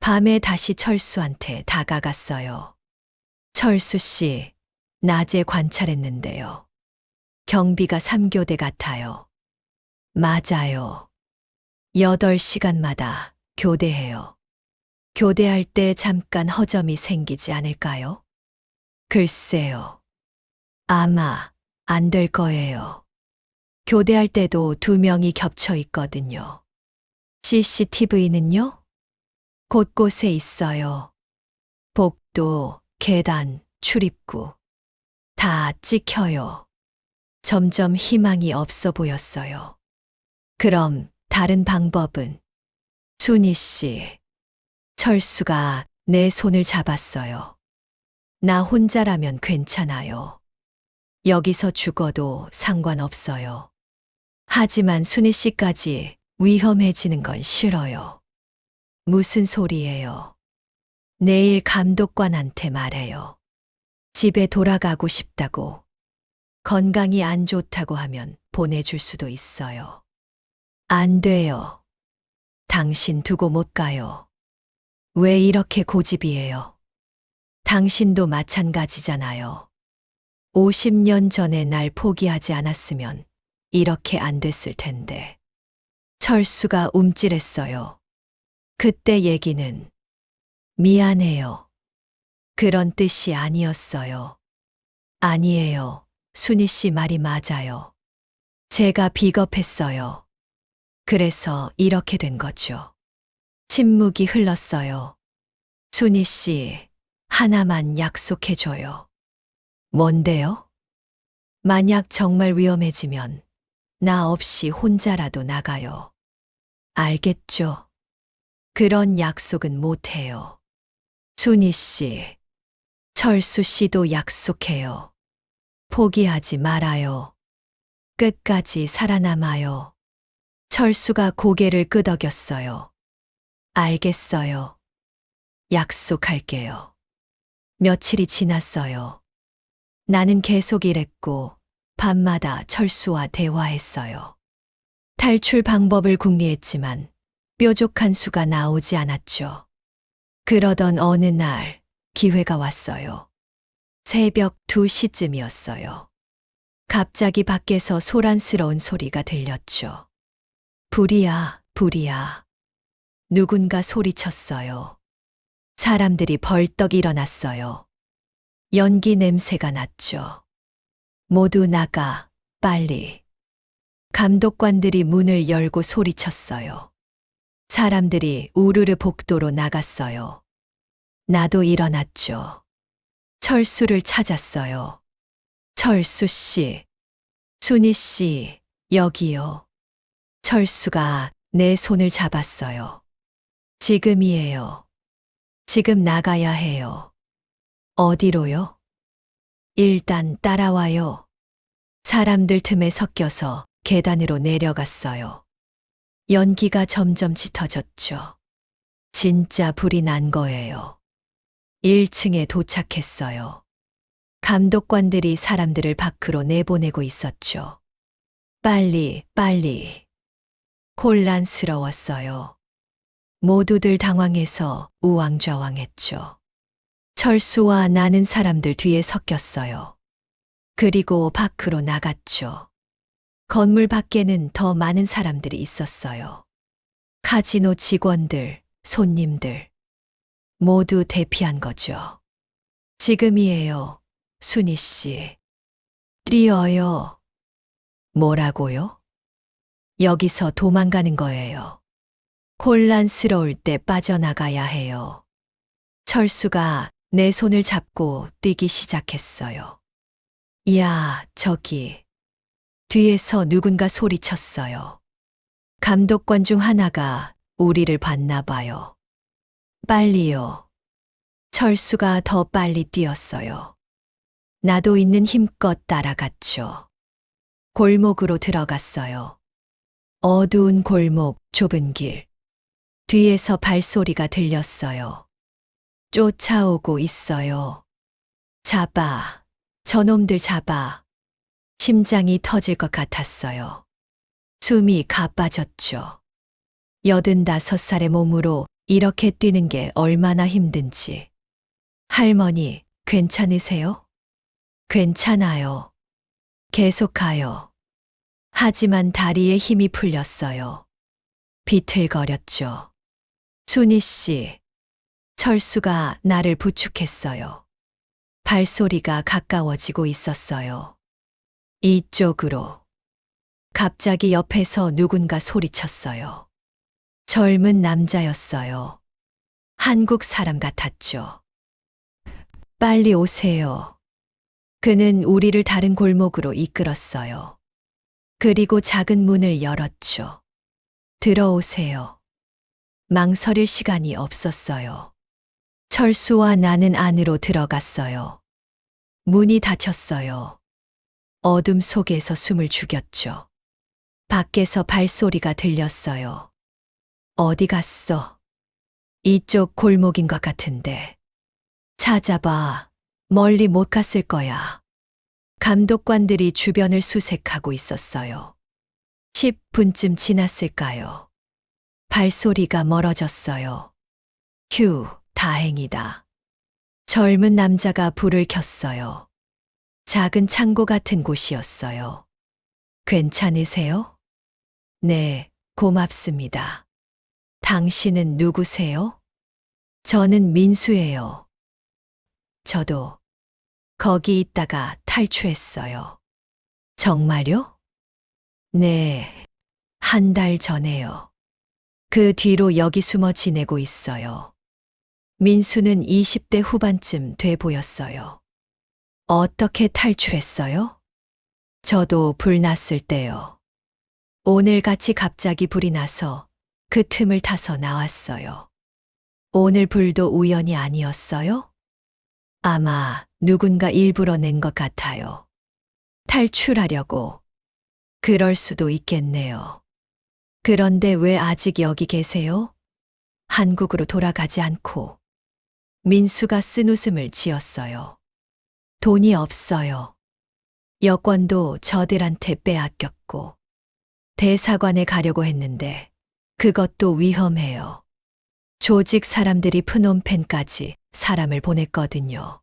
밤에 다시 철수한테 다가갔어요. 철수 씨, 낮에 관찰했는데요. 경비가 3교대 같아요. 맞아요. 8시간마다 교대해요. 교대할 때 잠깐 허점이 생기지 않을까요? 글쎄요. 아마 안 될 거예요. 교대할 때도 2명이 겹쳐 있거든요. CCTV는요? 곳곳에 있어요. 복도, 계단, 출입구. 다 찍혀요. 점점 희망이 없어 보였어요. 그럼 다른 방법은? 순희 씨. 철수가 내 손을 잡았어요. 나 혼자라면 괜찮아요. 여기서 죽어도 상관없어요. 하지만 순희 씨까지 위험해지는 건 싫어요. 무슨 소리예요? 내일 감독관한테 말해요. 집에 돌아가고 싶다고. 건강이 안 좋다고 하면 보내줄 수도 있어요. 안 돼요. 당신 두고 못 가요. 왜 이렇게 고집이에요? 당신도 마찬가지잖아요. 50년 전에 날 포기하지 않았으면 이렇게 안 됐을 텐데. 철수가 움찔했어요. 그때 얘기는 미안해요. 그런 뜻이 아니었어요. 아니에요. 순희 씨 말이 맞아요. 제가 비겁했어요. 그래서 이렇게 된 거죠. 침묵이 흘렀어요. 순희 씨, 하나만 약속해줘요. 뭔데요? 만약 정말 위험해지면 나 없이 혼자라도 나가요. 알겠죠? 그런 약속은 못해요. 순희 씨, 철수 씨도 약속해요. 포기하지 말아요. 끝까지 살아남아요. 철수가 고개를 끄덕였어요. 알겠어요. 약속할게요. 며칠이 지났어요. 나는 계속 일했고 밤마다 철수와 대화했어요. 탈출 방법을 궁리했지만 뾰족한 수가 나오지 않았죠. 그러던 어느 날 기회가 왔어요. 새벽 2시쯤이었어요. 갑자기 밖에서 소란스러운 소리가 들렸죠. 불이야, 불이야. 누군가 소리쳤어요. 사람들이 벌떡 일어났어요. 연기 냄새가 났죠. 모두 나가, 빨리. 감독관들이 문을 열고 소리쳤어요. 사람들이 우르르 복도로 나갔어요. 나도 일어났죠. 철수를 찾았어요. 철수 씨, 순희 씨, 여기요. 철수가 내 손을 잡았어요. 지금이에요. 지금 나가야 해요. 어디로요? 일단 따라와요. 사람들 틈에 섞여서 계단으로 내려갔어요. 연기가 점점 짙어졌죠. 진짜 불이 난 거예요. 1층에 도착했어요. 감독관들이 사람들을 밖으로 내보내고 있었죠. 빨리, 빨리. 혼란스러웠어요. 모두들 당황해서 우왕좌왕했죠. 철수와 나는 사람들 뒤에 섞였어요. 그리고 밖으로 나갔죠. 건물 밖에는 더 많은 사람들이 있었어요. 카지노 직원들, 손님들. 모두 대피한 거죠. 지금이에요, 순희 씨. 뛰어요. 뭐라고요? 여기서 도망가는 거예요. 혼란스러울 때 빠져나가야 해요. 철수가 내 손을 잡고 뛰기 시작했어요. 야, 저기. 뒤에서 누군가 소리쳤어요. 감독관 중 하나가 우리를 봤나 봐요. 빨리요. 철수가 더 빨리 뛰었어요. 나도 있는 힘껏 따라갔죠. 골목으로 들어갔어요. 어두운 골목, 좁은 길. 뒤에서 발소리가 들렸어요. 쫓아오고 있어요. 잡아. 저놈들 잡아. 심장이 터질 것 같았어요. 숨이 가빠졌죠. 85살의 몸으로 이렇게 뛰는 게 얼마나 힘든지. 할머니, 괜찮으세요? 괜찮아요. 계속 가요. 하지만 다리에 힘이 풀렸어요. 비틀거렸죠. 순희 씨, 철수가 나를 부축했어요. 발소리가 가까워지고 있었어요. 이쪽으로. 갑자기 옆에서 누군가 소리쳤어요. 젊은 남자였어요. 한국 사람 같았죠. 빨리 오세요. 그는 우리를 다른 골목으로 이끌었어요. 그리고 작은 문을 열었죠. 들어오세요. 망설일 시간이 없었어요. 철수와 나는 안으로 들어갔어요. 문이 닫혔어요. 어둠 속에서 숨을 죽였죠. 밖에서 발소리가 들렸어요. 어디 갔어? 이쪽 골목인 것 같은데. 찾아봐. 멀리 못 갔을 거야. 감독관들이 주변을 수색하고 있었어요. 10분쯤 지났을까요? 발소리가 멀어졌어요. 휴, 다행이다. 젊은 남자가 불을 켰어요. 작은 창고 같은 곳이었어요. 괜찮으세요? 네, 고맙습니다. 당신은 누구세요? 저는 민수예요. 저도 거기 있다가 탈출했어요. 정말요? 네, 한 달 전에요. 그 뒤로 여기 숨어 지내고 있어요. 민수는 20대 후반쯤 돼 보였어요. 어떻게 탈출했어요? 저도 불 났을 때요. 오늘같이 갑자기 불이 나서 그 틈을 타서 나왔어요. 오늘 불도 우연이 아니었어요? 아마 누군가 일부러 낸 것 같아요. 탈출하려고. 그럴 수도 있겠네요. 그런데 왜 아직 여기 계세요? 한국으로 돌아가지 않고. 민수가 쓴웃음을 지었어요. 돈이 없어요. 여권도 저들한테 빼앗겼고. 대사관에 가려고 했는데 그것도 위험해요. 조직 사람들이 프놈펜까지 사람을 보냈거든요.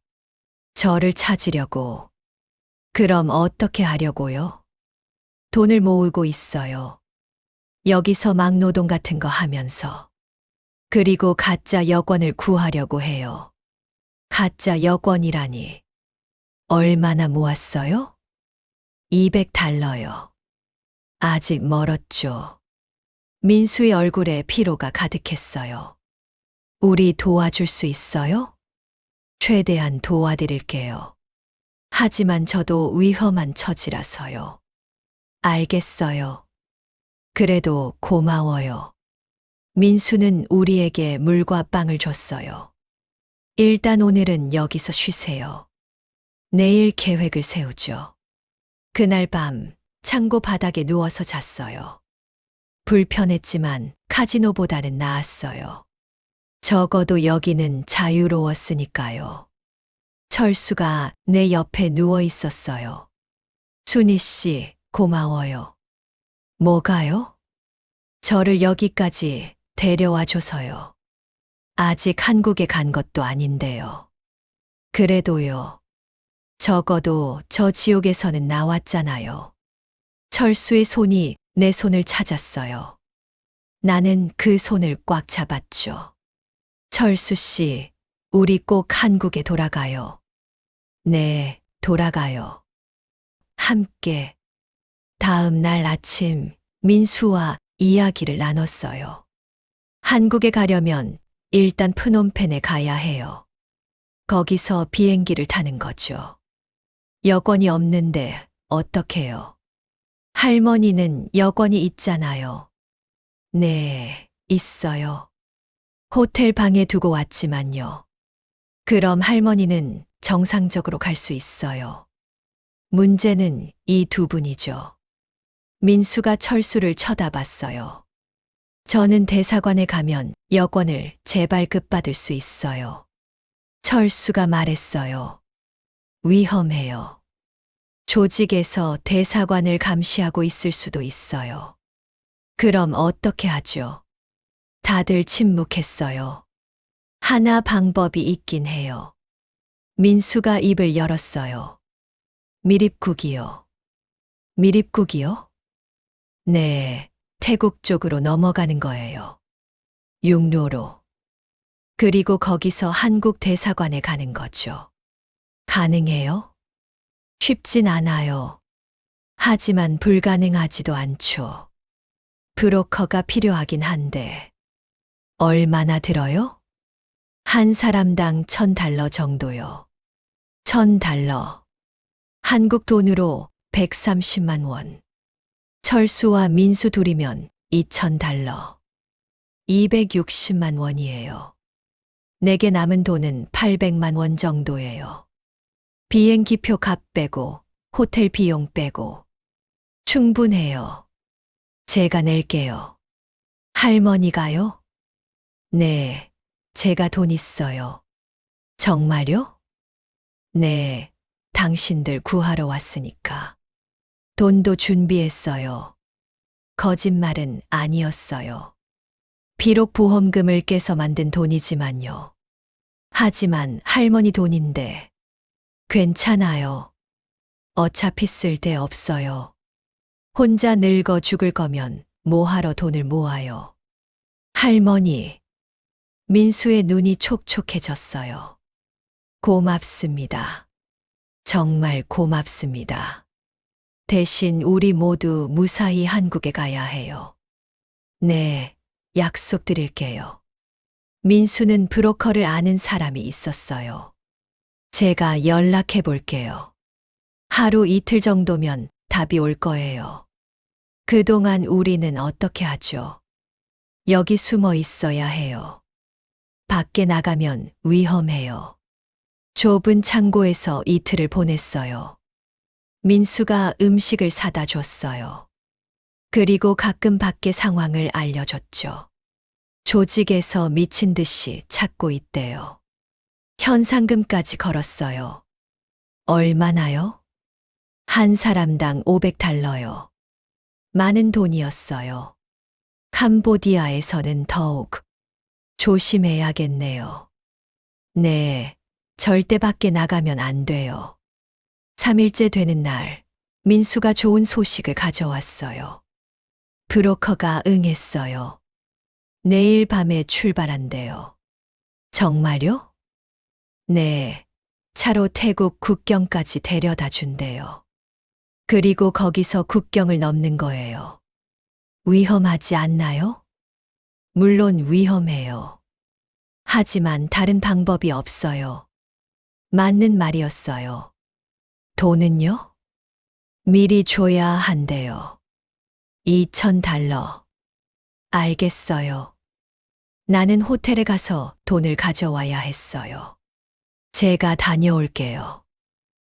저를 찾으려고. 그럼 어떻게 하려고요? 돈을 모으고 있어요. 여기서 막노동 같은 거 하면서. 그리고 가짜 여권을 구하려고 해요. 가짜 여권이라니. 얼마나 모았어요? 200달러요. 아직 멀었죠. 민수의 얼굴에 피로가 가득했어요. 우리 도와줄 수 있어요? 최대한 도와드릴게요. 하지만 저도 위험한 처지라서요. 알겠어요. 그래도 고마워요. 민수는 우리에게 물과 빵을 줬어요. 일단 오늘은 여기서 쉬세요. 내일 계획을 세우죠. 그날 밤 창고 바닥에 누워서 잤어요. 불편했지만 카지노보다는 나았어요. 적어도 여기는 자유로웠으니까요. 철수가 내 옆에 누워 있었어요. 순희 씨, 고마워요. 뭐가요? 저를 여기까지 데려와 줘서요. 아직 한국에 간 것도 아닌데요. 그래도요. 적어도 저 지옥에서는 나왔잖아요. 철수의 손이 내 손을 찾았어요. 나는 그 손을 꽉 잡았죠. 철수 씨, 우리 꼭 한국에 돌아가요. 네, 돌아가요. 함께. 다음 날 아침 민수와 이야기를 나눴어요. 한국에 가려면 일단 프놈펜에 가야 해요. 거기서 비행기를 타는 거죠. 여권이 없는데 어떡해요? 할머니는 여권이 있잖아요. 네, 있어요. 호텔 방에 두고 왔지만요. 그럼 할머니는 정상적으로 갈 수 있어요. 문제는 이 두 분이죠. 민수가 철수를 쳐다봤어요. 저는 대사관에 가면 여권을 재발급받을 수 있어요. 철수가 말했어요. 위험해요. 조직에서 대사관을 감시하고 있을 수도 있어요. 그럼 어떻게 하죠? 다들 침묵했어요. 하나 방법이 있긴 해요. 민수가 입을 열었어요. 미립국이요. 미립국이요? 네, 태국 쪽으로 넘어가는 거예요. 육로로. 그리고 거기서 한국 대사관에 가는 거죠. 가능해요? 쉽진 않아요. 하지만 불가능하지도 않죠. 브로커가 필요하긴 한데. 얼마나 들어요? 한 사람당 $1,000 정도요. $1,000. 한국 돈으로 130만 원. 철수와 민수 둘이면 $2,000. 260만 원이에요. 내게 남은 돈은 800만 원 정도예요. 비행기표 값 빼고 호텔 비용 빼고 충분해요. 제가 낼게요. 할머니가요? 네, 제가 돈 있어요. 정말요? 네, 당신들 구하러 왔으니까. 돈도 준비했어요. 거짓말은 아니었어요. 비록 보험금을 깨서 만든 돈이지만요. 하지만 할머니 돈인데 괜찮아요. 어차피 쓸 데 없어요. 혼자 늙어 죽을 거면 뭐하러 돈을 모아요. 할머니, 민수의 눈이 촉촉해졌어요. 고맙습니다. 정말 고맙습니다. 대신 우리 모두 무사히 한국에 가야 해요. 네, 약속드릴게요. 민수는 브로커를 아는 사람이 있었어요. 제가 연락해 볼게요. 하루 이틀 정도면 답이 올 거예요. 그동안 우리는 어떻게 하죠? 여기 숨어 있어야 해요. 밖에 나가면 위험해요. 좁은 창고에서 이틀을 보냈어요. 민수가 음식을 사다 줬어요. 그리고 가끔 밖의 상황을 알려줬죠. 조직에서 미친 듯이 찾고 있대요. 현상금까지 걸었어요. 얼마나요? 한 사람당 $500요. 많은 돈이었어요. 캄보디아에서는 더욱 조심해야겠네요. 네, 절대 밖에 나가면 안 돼요. 3일째 되는 날, 민수가 좋은 소식을 가져왔어요. 브로커가 응했어요. 내일 밤에 출발한대요. 정말요? 네. 차로 태국 국경까지 데려다 준대요. 그리고 거기서 국경을 넘는 거예요. 위험하지 않나요? 물론 위험해요. 하지만 다른 방법이 없어요. 맞는 말이었어요. 돈은요? 미리 줘야 한대요. 2,000달러. 알겠어요. 나는 호텔에 가서 돈을 가져와야 했어요. 제가 다녀올게요.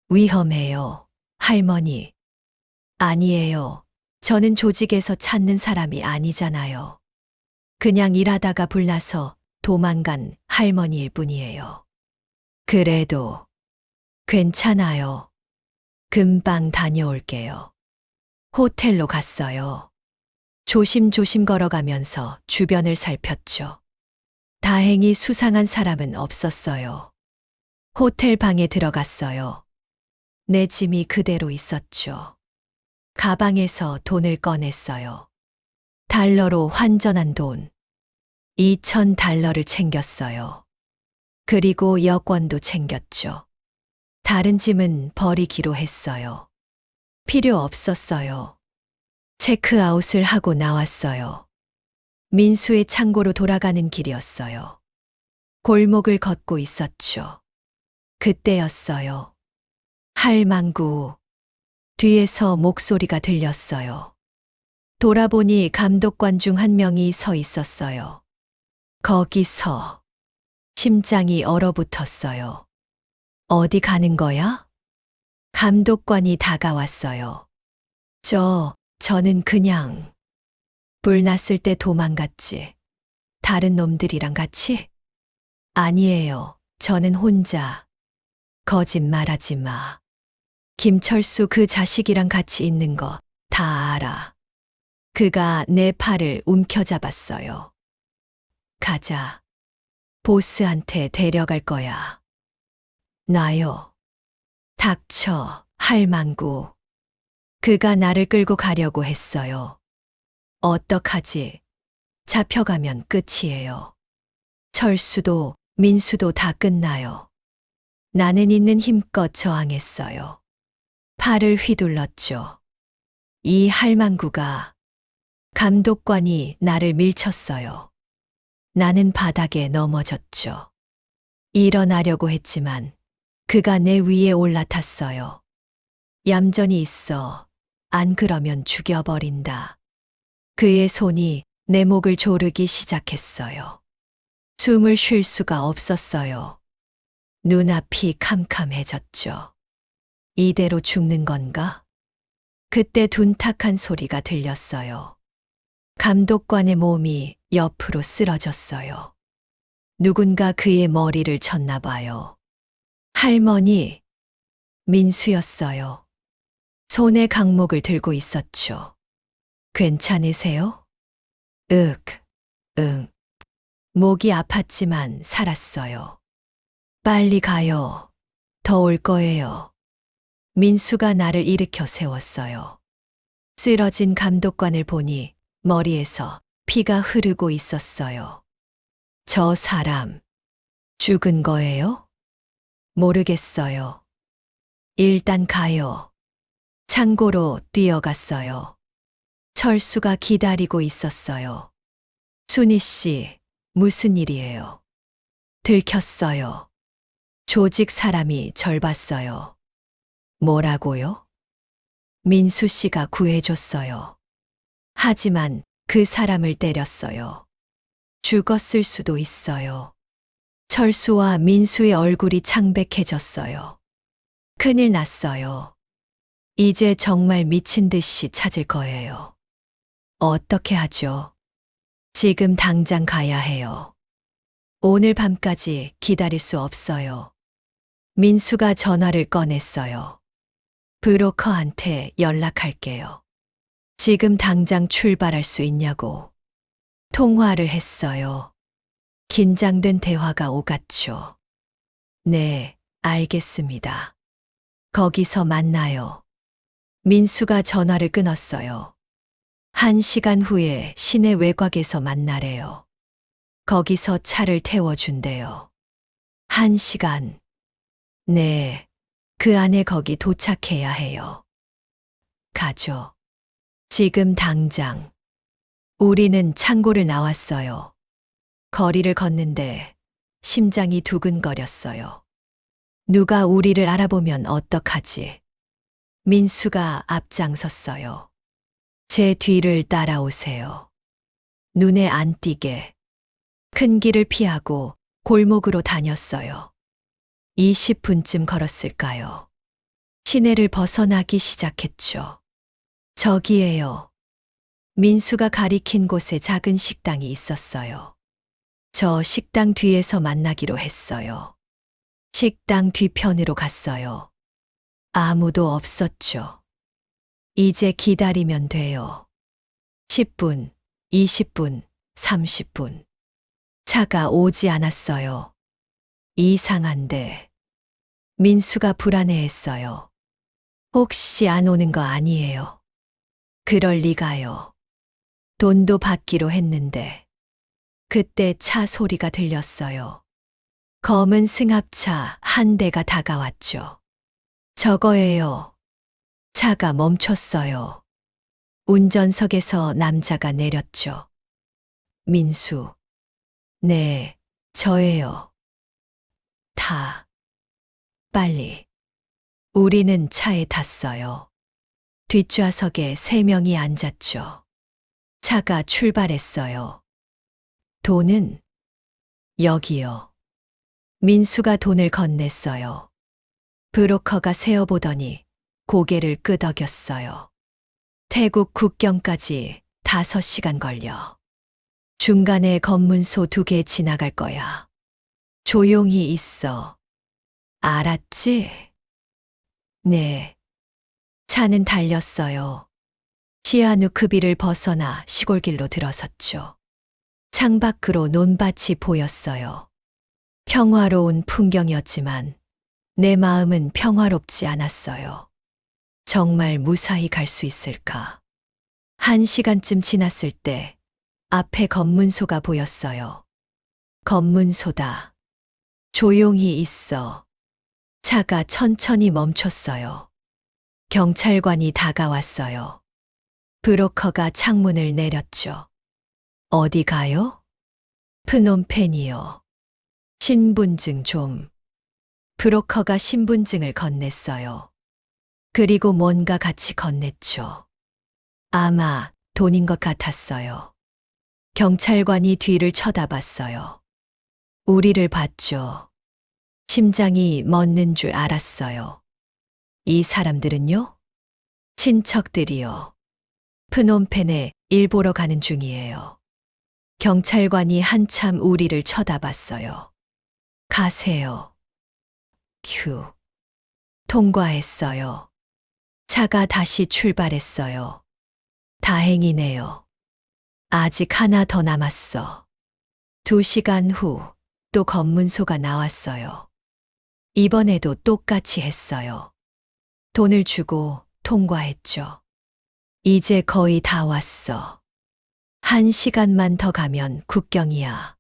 위험해요, 할머니. 아니에요. 저는 조직에서 찾는 사람이 아니잖아요. 그냥 일하다가 불나서 도망간 할머니일 뿐이에요. 그래도 괜찮아요. 금방 다녀올게요. 호텔로 갔어요. 조심조심 걸어가면서 주변을 살폈죠. 다행히 수상한 사람은 없었어요. 호텔 방에 들어갔어요. 내 짐이 그대로 있었죠. 가방에서 돈을 꺼냈어요. 달러로 환전한 돈. 2,000달러를 챙겼어요. 그리고 여권도 챙겼죠. 다른 짐은 버리기로 했어요. 필요 없었어요. 체크아웃을 하고 나왔어요. 민수의 창고로 돌아가는 길이었어요. 골목을 걷고 있었죠. 그때였어요. 할망구. 뒤에서 목소리가 들렸어요. 돌아보니 감독관 중 한 명이 서 있었어요. 거기서 심장이 얼어붙었어요. 어디 가는 거야? 감독관이 다가왔어요. 저는 그냥 불 났을 때 도망갔지. 다른 놈들이랑 같이? 아니에요. 저는 혼자. 거짓말하지 마. 김철수 그 자식이랑 같이 있는 거 다 알아. 그가 내 팔을 움켜잡았어요. 가자. 보스한테 데려갈 거야. 나요. 닥쳐, 할망구. 그가 나를 끌고 가려고 했어요. 어떡하지? 잡혀가면 끝이에요. 철수도, 민수도 다 끝나요. 나는 있는 힘껏 저항했어요. 팔을 휘둘렀죠. 이 할망구가 감독관이 나를 밀쳤어요. 나는 바닥에 넘어졌죠. 일어나려고 했지만 그가 내 위에 올라탔어요. 얌전히 있어. 안 그러면 죽여버린다. 그의 손이 내 목을 조르기 시작했어요. 숨을 쉴 수가 없었어요. 눈앞이 캄캄해졌죠. 이대로 죽는 건가? 그때 둔탁한 소리가 들렸어요. 감독관의 몸이 옆으로 쓰러졌어요. 누군가 그의 머리를 쳤나 봐요. 할머니, 민수였어요. 손에 강목을 들고 있었죠. 괜찮으세요? 응. 목이 아팠지만 살았어요. 빨리 가요. 더 올 거예요. 민수가 나를 일으켜 세웠어요. 쓰러진 감독관을 보니 머리에서 피가 흐르고 있었어요. 저 사람, 죽은 거예요? 모르겠어요. 일단 가요. 창고로 뛰어갔어요. 철수가 기다리고 있었어요. 순희 씨, 무슨 일이에요? 들켰어요. 조직 사람이 절 봤어요. 뭐라고요? 민수 씨가 구해줬어요. 하지만 그 사람을 때렸어요. 죽었을 수도 있어요. 철수와 민수의 얼굴이 창백해졌어요. 큰일 났어요. 이제 정말 미친 듯이 찾을 거예요. 어떻게 하죠? 지금 당장 가야 해요. 오늘 밤까지 기다릴 수 없어요. 민수가 전화를 꺼냈어요. 브로커한테 연락할게요. 지금 당장 출발할 수 있냐고. 통화를 했어요. 긴장된 대화가 오갔죠. 네, 알겠습니다. 거기서 만나요. 민수가 전화를 끊었어요. 1시간 후에 시내 외곽에서 만나래요. 거기서 차를 태워준대요. 1시간. 네, 그 안에 거기 도착해야 해요. 가죠. 지금 당장. 우리는 창고를 나왔어요. 거리를 걷는데 심장이 두근거렸어요. 누가 우리를 알아보면 어떡하지? 민수가 앞장섰어요. 제 뒤를 따라오세요. 눈에 안 띄게. 큰 길을 피하고 골목으로 다녔어요. 20분쯤 걸었을까요? 시내를 벗어나기 시작했죠. 저기에요. 민수가 가리킨 곳에 작은 식당이 있었어요. 저 식당 뒤에서 만나기로 했어요. 식당 뒤편으로 갔어요. 아무도 없었죠. 이제 기다리면 돼요. 10분, 20분, 30분. 차가 오지 않았어요. 이상한데. 민수가 불안해했어요. 혹시 안 오는 거 아니에요? 그럴 리가요. 돈도 받기로 했는데. 그때 차 소리가 들렸어요. 검은 승합차 한 대가 다가왔죠. 저거예요. 차가 멈췄어요. 운전석에서 남자가 내렸죠. 민수. 네, 저예요. 타. 빨리. 우리는 차에 탔어요. 뒷좌석에 3명이 앉았죠. 차가 출발했어요. 돈은? 여기요. 민수가 돈을 건넸어요. 브로커가 세어보더니 고개를 끄덕였어요. 태국 국경까지 5시간 걸려. 중간에 검문소 2개 지나갈 거야. 조용히 있어. 알았지? 네. 차는 달렸어요. 시아누크비를 벗어나 시골길로 들어섰죠. 창밖으로 논밭이 보였어요. 평화로운 풍경이었지만 내 마음은 평화롭지 않았어요. 정말 무사히 갈 수 있을까? 1시간쯤 지났을 때 앞에 검문소가 보였어요. 검문소다. 조용히 있어. 차가 천천히 멈췄어요. 경찰관이 다가왔어요. 브로커가 창문을 내렸죠. 어디 가요? 프놈펜이요. 신분증 좀. 브로커가 신분증을 건넸어요. 그리고 뭔가 같이 건넸죠. 아마 돈인 것 같았어요. 경찰관이 뒤를 쳐다봤어요. 우리를 봤죠. 심장이 멎는 줄 알았어요. 이 사람들은요? 친척들이요. 프놈펜에 일 보러 가는 중이에요. 경찰관이 한참 우리를 쳐다봤어요. 가세요. 휴. 통과했어요. 차가 다시 출발했어요. 다행이네요. 아직 하나 더 남았어. 2시간 후 또 검문소가 나왔어요. 이번에도 똑같이 했어요. 돈을 주고 통과했죠. 이제 거의 다 왔어. 1시간만 더 가면 국경이야.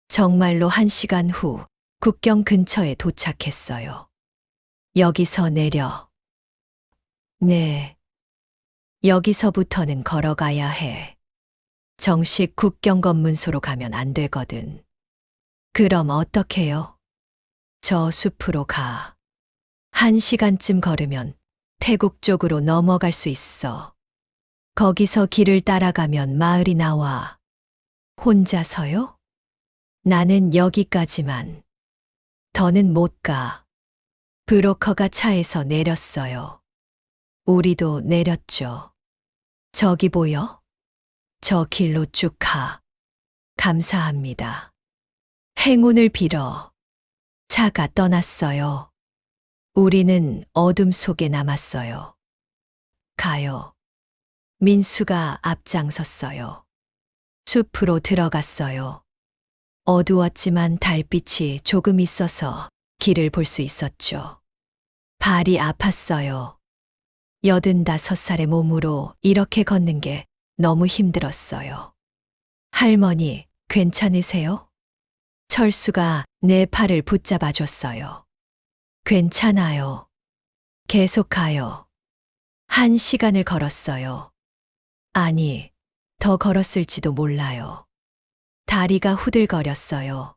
정말로 1시간 후 국경 근처에 도착했어요. 여기서 내려. 네. 여기서부터는 걸어가야 해. 정식 국경 검문소로 가면 안 되거든. 그럼 어떡해요? 저 숲으로 가. 1시간쯤 걸으면 태국 쪽으로 넘어갈 수 있어. 거기서 길을 따라가면 마을이 나와. 혼자서요? 나는 여기까지만. 더는 못 가. 브로커가 차에서 내렸어요. 우리도 내렸죠. 저기 보여? 저 길로 쭉 가. 감사합니다. 행운을 빌어. 차가 떠났어요. 우리는 어둠 속에 남았어요. 가요. 민수가 앞장섰어요. 숲으로 들어갔어요. 어두웠지만 달빛이 조금 있어서 길을 볼 수 있었죠. 발이 아팠어요. 85살의 몸으로 이렇게 걷는 게 너무 힘들었어요. 할머니, 괜찮으세요? 철수가 내 팔을 붙잡아 줬어요. 괜찮아요. 계속 가요. 1시간을 걸었어요. 아니, 더 걸었을지도 몰라요. 다리가 후들거렸어요.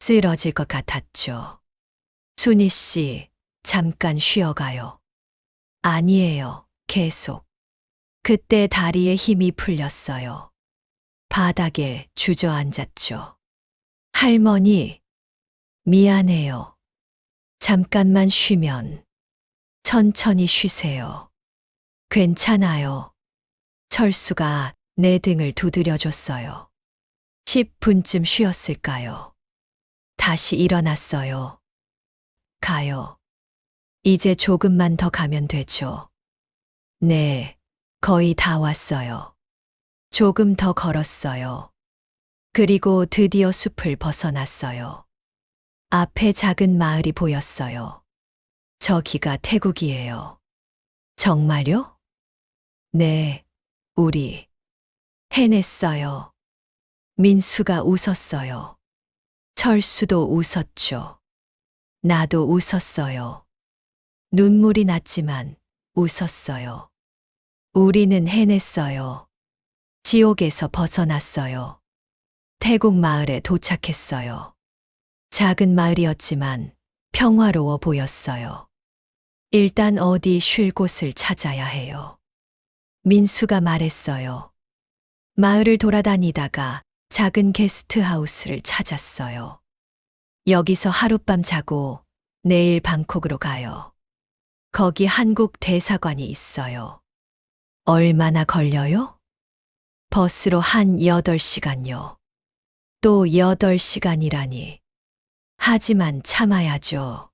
쓰러질 것 같았죠. 순희 씨, 잠깐 쉬어가요. 아니에요. 계속. 그때 다리에 힘이 풀렸어요. 바닥에 주저앉았죠. 할머니, 미안해요. 잠깐만 쉬면 천천히 쉬세요. 괜찮아요. 철수가 내 등을 두드려줬어요. 10분쯤 쉬었을까요? 다시 일어났어요. 가요. 이제 조금만 더 가면 되죠. 네, 거의 다 왔어요. 조금 더 걸었어요. 그리고 드디어 숲을 벗어났어요. 앞에 작은 마을이 보였어요. 저기가 태국이에요. 정말요? 네, 우리 해냈어요. 민수가 웃었어요. 철수도 웃었죠. 나도 웃었어요. 눈물이 났지만 웃었어요. 우리는 해냈어요. 지옥에서 벗어났어요. 태국 마을에 도착했어요. 작은 마을이었지만 평화로워 보였어요. 일단 어디 쉴 곳을 찾아야 해요. 민수가 말했어요. 마을을 돌아다니다가 작은 게스트하우스를 찾았어요. 여기서 하룻밤 자고 내일 방콕으로 가요. 거기 한국 대사관이 있어요. 얼마나 걸려요? 버스로 한 8시간요. 또 8시간이라니. 하지만 참아야죠.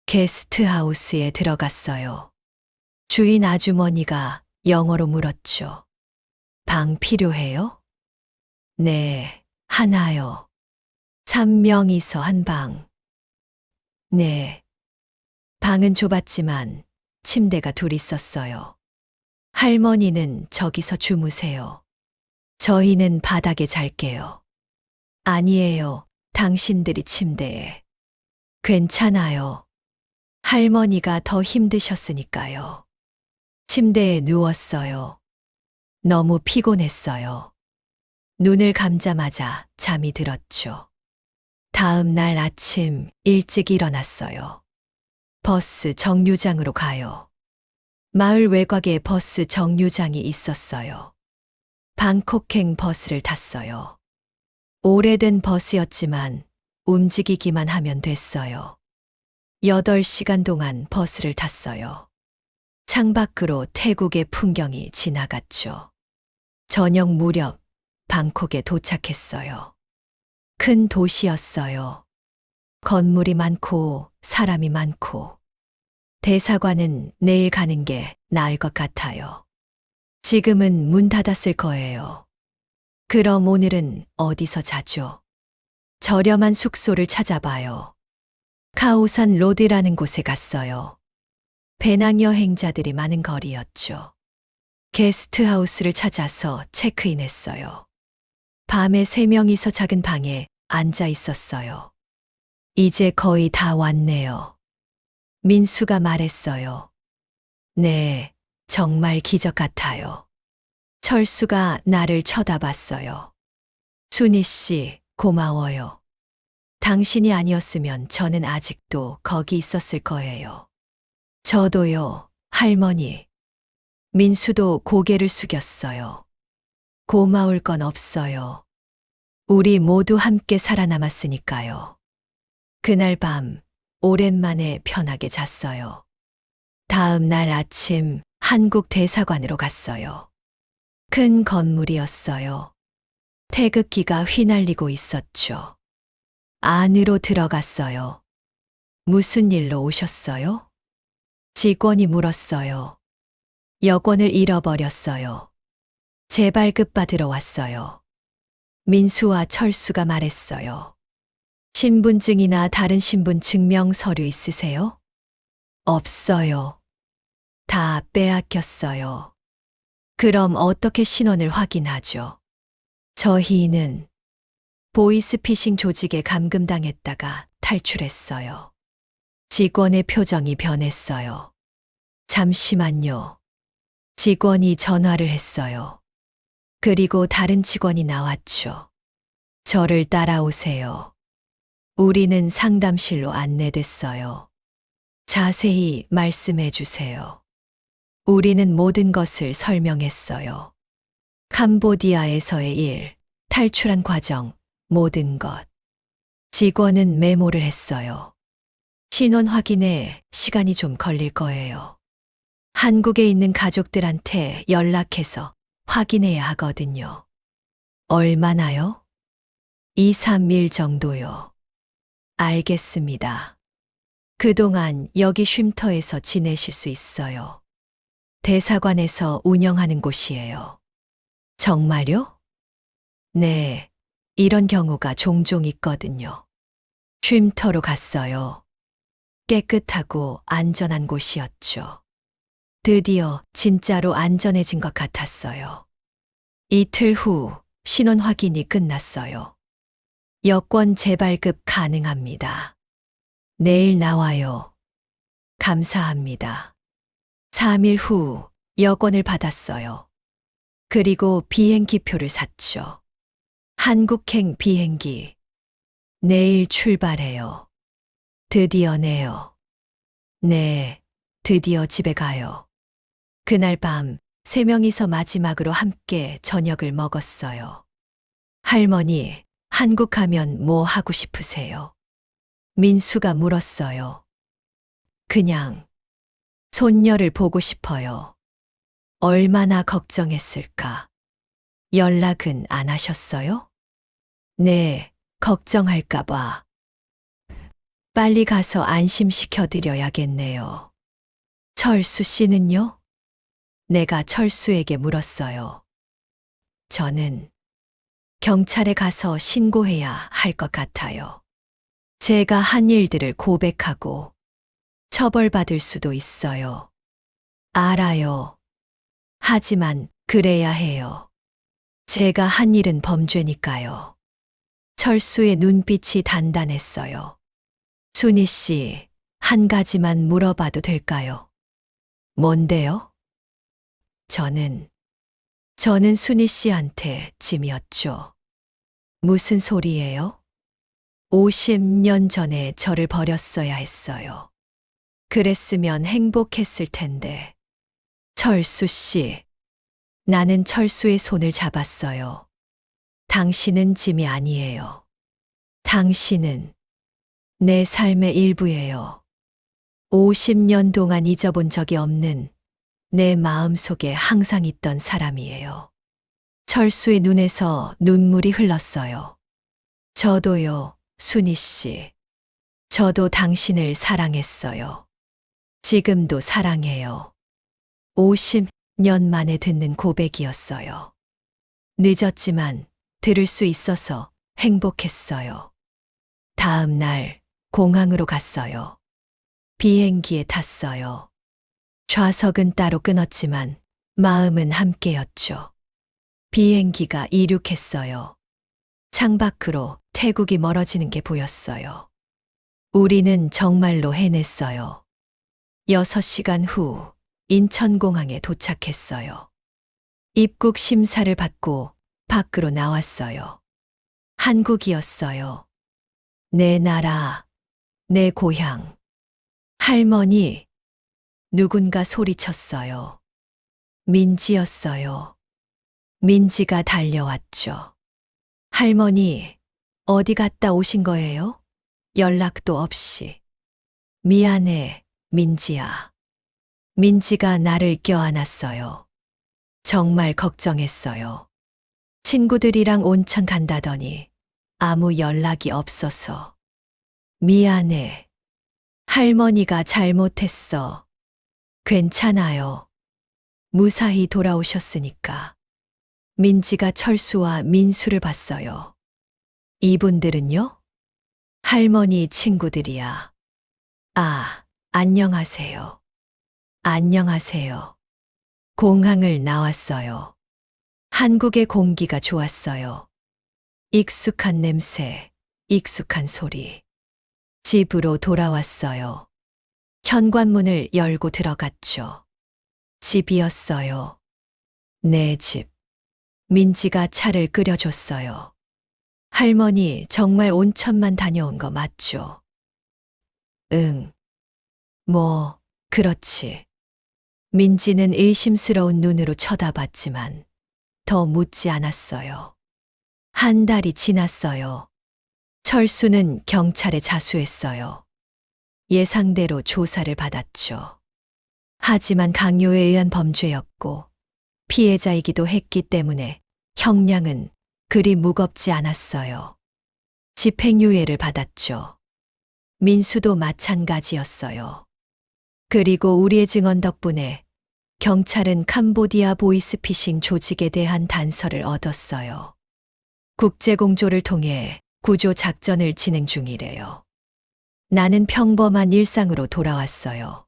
게스트하우스에 들어갔어요. 주인 아주머니가 영어로 물었죠. 방 필요해요? 네, 하나요. 3명이서 한 방. 네. 방은 좁았지만 침대가 둘 있었어요. 할머니는 저기서 주무세요. 저희는 바닥에 잘게요. 아니에요. 당신들이 침대에. 괜찮아요. 할머니가 더 힘드셨으니까요. 침대에 누웠어요. 너무 피곤했어요. 눈을 감자마자 잠이 들었죠. 다음 날 아침 일찍 일어났어요. 버스 정류장으로 가요. 마을 외곽에 버스 정류장이 있었어요. 방콕행 버스를 탔어요. 오래된 버스였지만 움직이기만 하면 됐어요. 8시간 동안 버스를 탔어요. 창밖으로 태국의 풍경이 지나갔죠. 저녁 무렵 방콕에 도착했어요. 큰 도시였어요. 건물이 많고 사람이 많고. 대사관은 내일 가는 게 나을 것 같아요. 지금은 문 닫았을 거예요. 그럼 오늘은 어디서 자죠? 저렴한 숙소를 찾아봐요. 카오산 로드라는 곳에 갔어요. 배낭여행자들이 많은 거리였죠. 게스트하우스를 찾아서 체크인했어요. 밤에 3명이서 작은 방에 앉아 있었어요. 이제 거의 다 왔네요. 민수가 말했어요. 네, 정말 기적 같아요. 철수가 나를 쳐다봤어요. 순희 씨, 고마워요. 당신이 아니었으면 저는 아직도 거기 있었을 거예요. 저도요, 할머니. 민수도 고개를 숙였어요. 고마울 건 없어요. 우리 모두 함께 살아남았으니까요. 그날 밤, 오랜만에 편하게 잤어요. 다음 날 아침 한국 대사관으로 갔어요. 큰 건물이었어요. 태극기가 휘날리고 있었죠. 안으로 들어갔어요. 무슨 일로 오셨어요? 직원이 물었어요. 여권을 잃어버렸어요. 재발급 받으러 왔어요. 민수와 철수가 말했어요. 신분증이나 다른 신분 증명 서류 있으세요? 없어요. 다 빼앗겼어요. 그럼 어떻게 신원을 확인하죠? 저희는 보이스피싱 조직에 감금당했다가 탈출했어요. 직원의 표정이 변했어요. 잠시만요. 직원이 전화를 했어요. 그리고 다른 직원이 나왔죠. 저를 따라오세요. 우리는 상담실로 안내됐어요. 자세히 말씀해 주세요. 우리는 모든 것을 설명했어요. 캄보디아에서의 일, 탈출한 과정, 모든 것. 직원은 메모를 했어요. 신원 확인에 시간이 좀 걸릴 거예요. 한국에 있는 가족들한테 연락해서 확인해야 하거든요. 얼마나요? 2, 3일 정도요. 알겠습니다. 그동안 여기 쉼터에서 지내실 수 있어요. 대사관에서 운영하는 곳이에요. 정말요? 네, 이런 경우가 종종 있거든요. 쉼터로 갔어요. 깨끗하고 안전한 곳이었죠. 드디어 진짜로 안전해진 것 같았어요. 이틀 후 신원 확인이 끝났어요. 여권 재발급 가능합니다. 내일 나와요. 감사합니다. 3일 후 여권을 받았어요. 그리고 비행기표를 샀죠. 한국행 비행기. 내일 출발해요. 드디어네요. 네, 드디어 집에 가요. 그날 밤 3명이서 마지막으로 함께 저녁을 먹었어요. 할머니, 한국 가면 뭐 하고 싶으세요? 민수가 물었어요. 그냥 손녀를 보고 싶어요. 얼마나 걱정했을까? 연락은 안 하셨어요? 네, 걱정할까봐. 빨리 가서 안심시켜드려야겠네요. 철수 씨는요? 내가 철수에게 물었어요. 저는 경찰에 가서 신고해야 할 것 같아요. 제가 한 일들을 고백하고 처벌받을 수도 있어요. 알아요. 하지만 그래야 해요. 제가 한 일은 범죄니까요. 철수의 눈빛이 단단했어요. 순희 씨, 한 가지만 물어봐도 될까요? 뭔데요? 저는 순희 씨한테 짐이었죠. 무슨 소리예요? 50년 전에 저를 버렸어야 했어요. 그랬으면 행복했을 텐데. 철수 씨, 나는 철수의 손을 잡았어요. 당신은 짐이 아니에요. 당신은 내 삶의 일부예요. 50년 동안 잊어본 적이 없는 내 마음 속에 항상 있던 사람이에요. 철수의 눈에서 눈물이 흘렀어요. 저도요, 순희 씨. 저도 당신을 사랑했어요. 지금도 사랑해요. 50년 만에 듣는 고백이었어요. 늦었지만 들을 수 있어서 행복했어요. 다음 날 공항으로 갔어요. 비행기에 탔어요. 좌석은 따로 끊었지만 마음은 함께였죠. 비행기가 이륙했어요. 창밖으로 태국이 멀어지는 게 보였어요. 우리는 정말로 해냈어요. 6시간 후 인천공항에 도착했어요. 입국 심사를 받고 밖으로 나왔어요. 한국이었어요. 내 나라, 내 고향. 할머니, 누군가 소리쳤어요. 민지였어요. 민지가 달려왔죠. 할머니, 어디 갔다 오신 거예요? 연락도 없이. 미안해, 민지야. 민지가 나를 껴안았어요. 정말 걱정했어요. 친구들이랑 온천 간다더니 아무 연락이 없어서. 미안해. 할머니가 잘못했어. 괜찮아요. 무사히 돌아오셨으니까. 민지가 철수와 민수를 봤어요. 이분들은요? 할머니 친구들이야. 아, 안녕하세요. 안녕하세요. 공항을 나왔어요. 한국의 공기가 좋았어요. 익숙한 냄새, 익숙한 소리. 집으로 돌아왔어요. 현관문을 열고 들어갔죠. 집이었어요. 내 집. 민지가 차를 끓여줬어요. 할머니 정말 온천만 다녀온 거 맞죠? 응. 뭐, 그렇지. 민지는 의심스러운 눈으로 쳐다봤지만 더 묻지 않았어요. 한 달이 지났어요. 철수는 경찰에 자수했어요. 예상대로 조사를 받았죠. 하지만 강요에 의한 범죄였고 피해자이기도 했기 때문에 형량은 그리 무겁지 않았어요. 집행유예를 받았죠. 민수도 마찬가지였어요. 그리고 우리의 증언 덕분에 경찰은 캄보디아 보이스피싱 조직에 대한 단서를 얻었어요. 국제공조를 통해 구조 작전을 진행 중이래요. 나는 평범한 일상으로 돌아왔어요.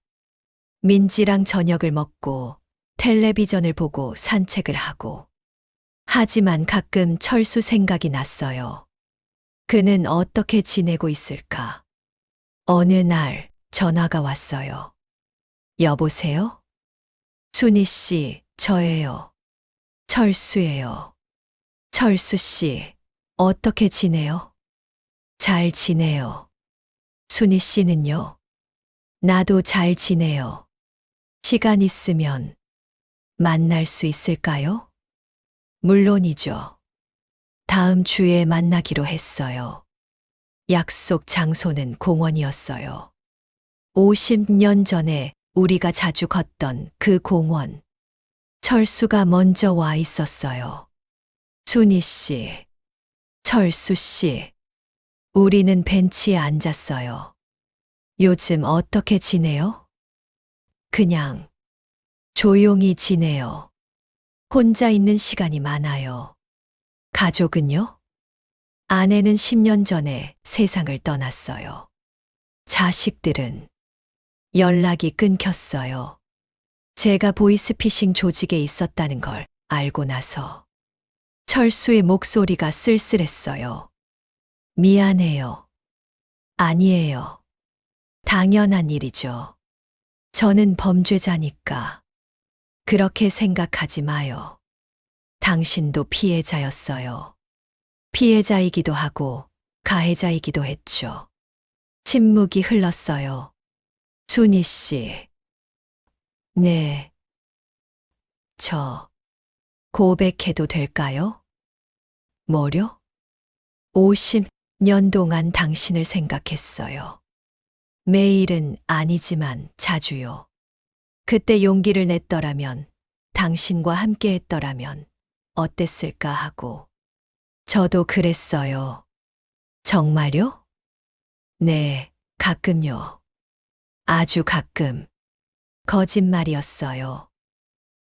민지랑 저녁을 먹고 텔레비전을 보고 산책을 하고. 하지만 가끔 철수 생각이 났어요. 그는 어떻게 지내고 있을까? 어느 날 전화가 왔어요. 여보세요? 순희 씨, 저예요. 철수예요. 철수 씨, 어떻게 지내요? 잘 지내요. 순희 씨는요? 나도 잘 지내요. 시간 있으면 만날 수 있을까요? 물론이죠. 다음 주에 만나기로 했어요. 약속 장소는 공원이었어요. 50년 전에 우리가 자주 걷던 그 공원. 철수가 먼저 와 있었어요. 순희 씨, 철수 씨. 우리는 벤치에 앉았어요. 요즘 어떻게 지내요? 그냥 조용히 지내요. 혼자 있는 시간이 많아요. 가족은요? 아내는 10년 전에 세상을 떠났어요. 자식들은 연락이 끊겼어요. 제가 보이스피싱 조직에 있었다는 걸 알고 나서 철수의 목소리가 쓸쓸했어요. 미안해요. 아니에요. 당연한 일이죠. 저는 범죄자니까. 그렇게 생각하지 마요. 당신도 피해자였어요. 피해자이기도 하고 가해자이기도 했죠. 침묵이 흘렀어요. 순희 씨. 네. 저 고백해도 될까요? 뭐요? 50년 동안 당신을 생각했어요. 매일은 아니지만 자주요. 그때 용기를 냈더라면, 당신과 함께 했더라면 어땠을까 하고. 저도 그랬어요. 정말요? 네, 가끔요. 아주 가끔. 거짓말이었어요.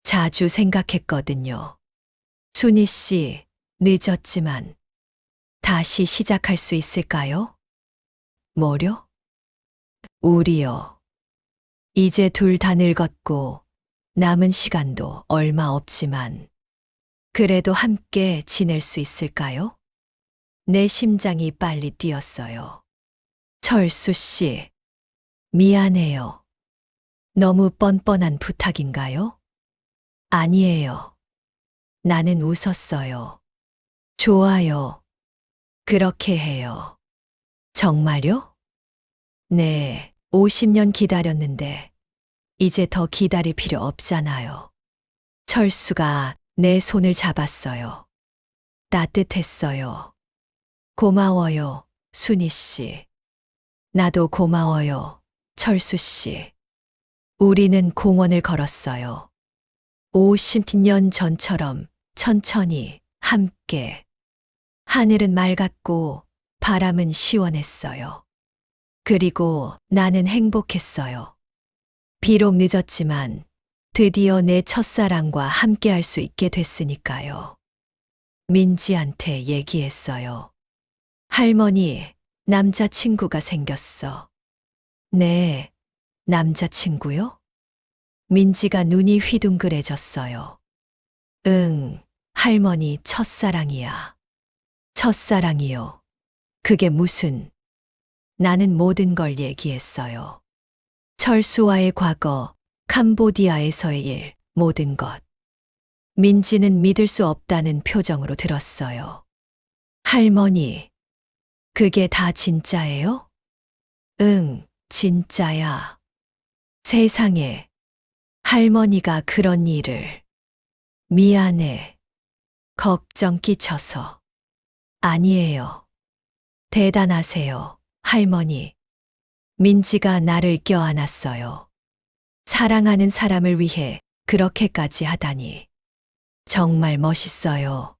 자주 생각했거든요. 순희 씨, 늦었지만 다시 시작할 수 있을까요? 뭐요? 우리요. 이제 둘 다 늙었고 남은 시간도 얼마 없지만 그래도 함께 지낼 수 있을까요? 내 심장이 빨리 뛰었어요. 철수 씨, 미안해요. 너무 뻔뻔한 부탁인가요? 아니에요. 나는 웃었어요. 좋아요. 그렇게 해요. 정말요? 네, 50년 기다렸는데 이제 더 기다릴 필요 없잖아요. 철수가 내 손을 잡았어요. 따뜻했어요. 고마워요, 순희 씨. 나도 고마워요, 철수 씨. 우리는 공원을 걸었어요. 50년 전처럼 천천히 함께. 하늘은 맑았고 바람은 시원했어요. 그리고 나는 행복했어요. 비록 늦었지만 드디어 내 첫사랑과 함께 할 수 있게 됐으니까요. 민지한테 얘기했어요. 할머니, 남자친구가 생겼어. 네, 남자친구요? 민지가 눈이 휘둥그레졌어요. 응, 할머니 첫사랑이야. 첫사랑이요. 그게 무슨, 나는 모든 걸 얘기했어요. 철수와의 과거, 캄보디아에서의 일, 모든 것. 민지는 믿을 수 없다는 표정으로 들었어요. 할머니, 그게 다 진짜예요? 응, 진짜야. 세상에, 할머니가 그런 일을. 미안해. 걱정 끼쳐서. 아니에요. 대단하세요, 할머니. 민지가 나를 껴안았어요. 사랑하는 사람을 위해 그렇게까지 하다니. 정말 멋있어요.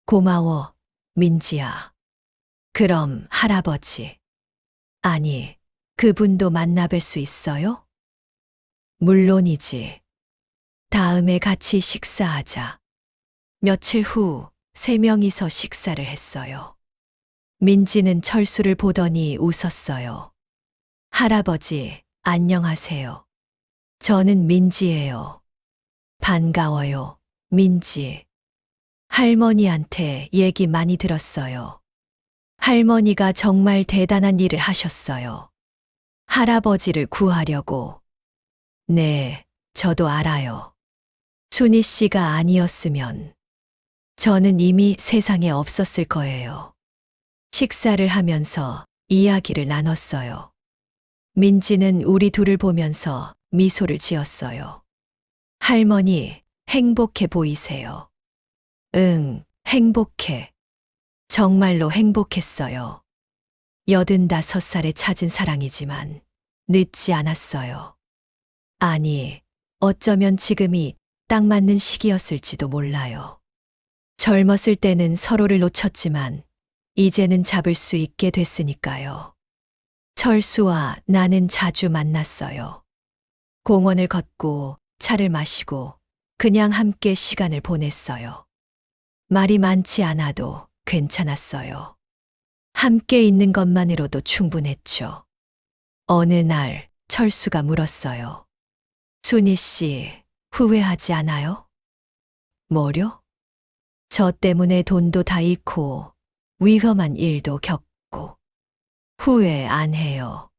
고마워, 민지야. 그럼 할아버지. 아니, 그분도 만나뵐 수 있어요? 물론이지. 다음에 같이 식사하자. 며칠 후, 세 명이서 식사를 했어요. 민지는 철수를 보더니 웃었어요. 할아버지, 안녕하세요. 저는 민지예요. 반가워요, 민지. 할머니한테 얘기 많이 들었어요. 할머니가 정말 대단한 일을 하셨어요. 할아버지를 구하려고. 네, 저도 알아요. 순희 씨가 아니었으면 저는 이미 세상에 없었을 거예요. 식사를 하면서 이야기를 나눴어요. 민지는 우리 둘을 보면서 미소를 지었어요. 할머니, 행복해 보이세요. 응, 행복해. 정말로 행복했어요. 85살에 찾은 사랑이지만 늦지 않았어요. 아니, 어쩌면 지금이 딱 맞는 시기였을지도 몰라요. 젊었을 때는 서로를 놓쳤지만 이제는 잡을 수 있게 됐으니까요. 철수와 나는 자주 만났어요. 공원을 걷고 차를 마시고 그냥 함께 시간을 보냈어요. 말이 많지 않아도 괜찮았어요. 함께 있는 것만으로도 충분했죠. 어느 날 철수가 물었어요. 순희 씨, 후회하지 않아요? 뭐려? 저 때문에 돈도 다 잃고 위험한 일도 겪고. 후회 안 해요.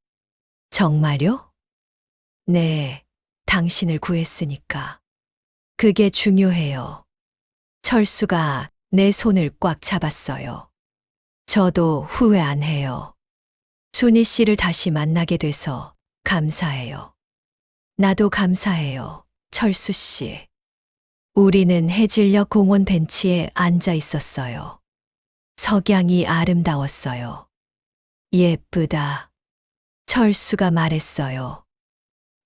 정말요? 네, 당신을 구했으니까. 그게 중요해요. 철수가 내 손을 꽉 잡았어요. 저도 후회 안 해요. 순희 씨를 다시 만나게 돼서 감사해요. 나도 감사해요, 철수 씨. 우리는 해질녘 공원 벤치에 앉아 있었어요. 석양이 아름다웠어요. 예쁘다. 철수가 말했어요.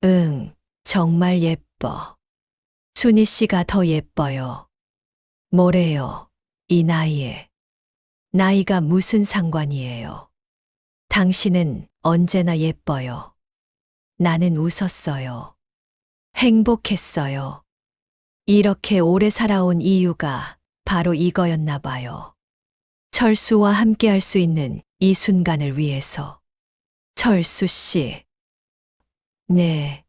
응, 정말 예뻐. 순희 씨가 더 예뻐요. 뭐래요, 이 나이에. 나이가 무슨 상관이에요. 당신은 언제나 예뻐요. 나는 웃었어요. 행복했어요. 이렇게 오래 살아온 이유가 바로 이거였나 봐요. 철수와 함께 할 수 있는 이 순간을 위해서. 철수 씨. 네.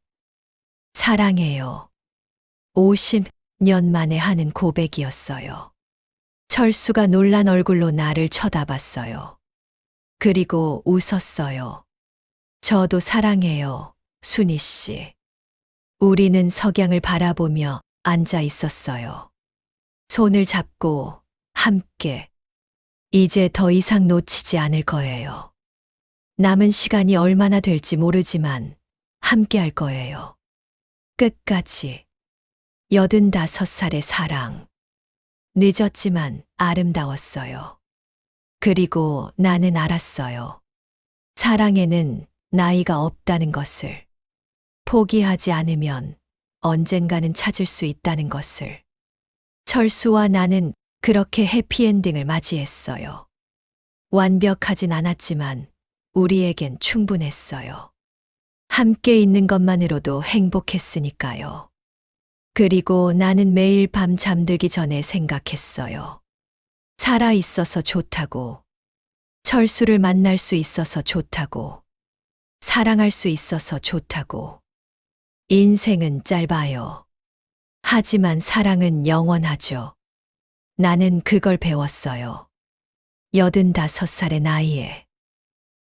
사랑해요. 50년 만에 하는 고백이었어요. 철수가 놀란 얼굴로 나를 쳐다봤어요. 그리고 웃었어요. 저도 사랑해요, 순희 씨. 우리는 석양을 바라보며 앉아 있었어요. 손을 잡고 함께. 이제 더 이상 놓치지 않을 거예요. 남은 시간이 얼마나 될지 모르지만 함께 할 거예요. 끝까지. 85살의 사랑. 늦었지만 아름다웠어요. 그리고 나는 알았어요. 사랑에는 나이가 없다는 것을. 포기하지 않으면 언젠가는 찾을 수 있다는 것을. 철수와 나는 그렇게 해피엔딩을 맞이했어요. 완벽하진 않았지만 우리에겐 충분했어요. 함께 있는 것만으로도 행복했으니까요. 그리고 나는 매일 밤 잠들기 전에 생각했어요. 살아 있어서 좋다고. 철수를 만날 수 있어서 좋다고. 사랑할 수 있어서 좋다고. 인생은 짧아요. 하지만 사랑은 영원하죠. 나는 그걸 배웠어요. 85살의 나이에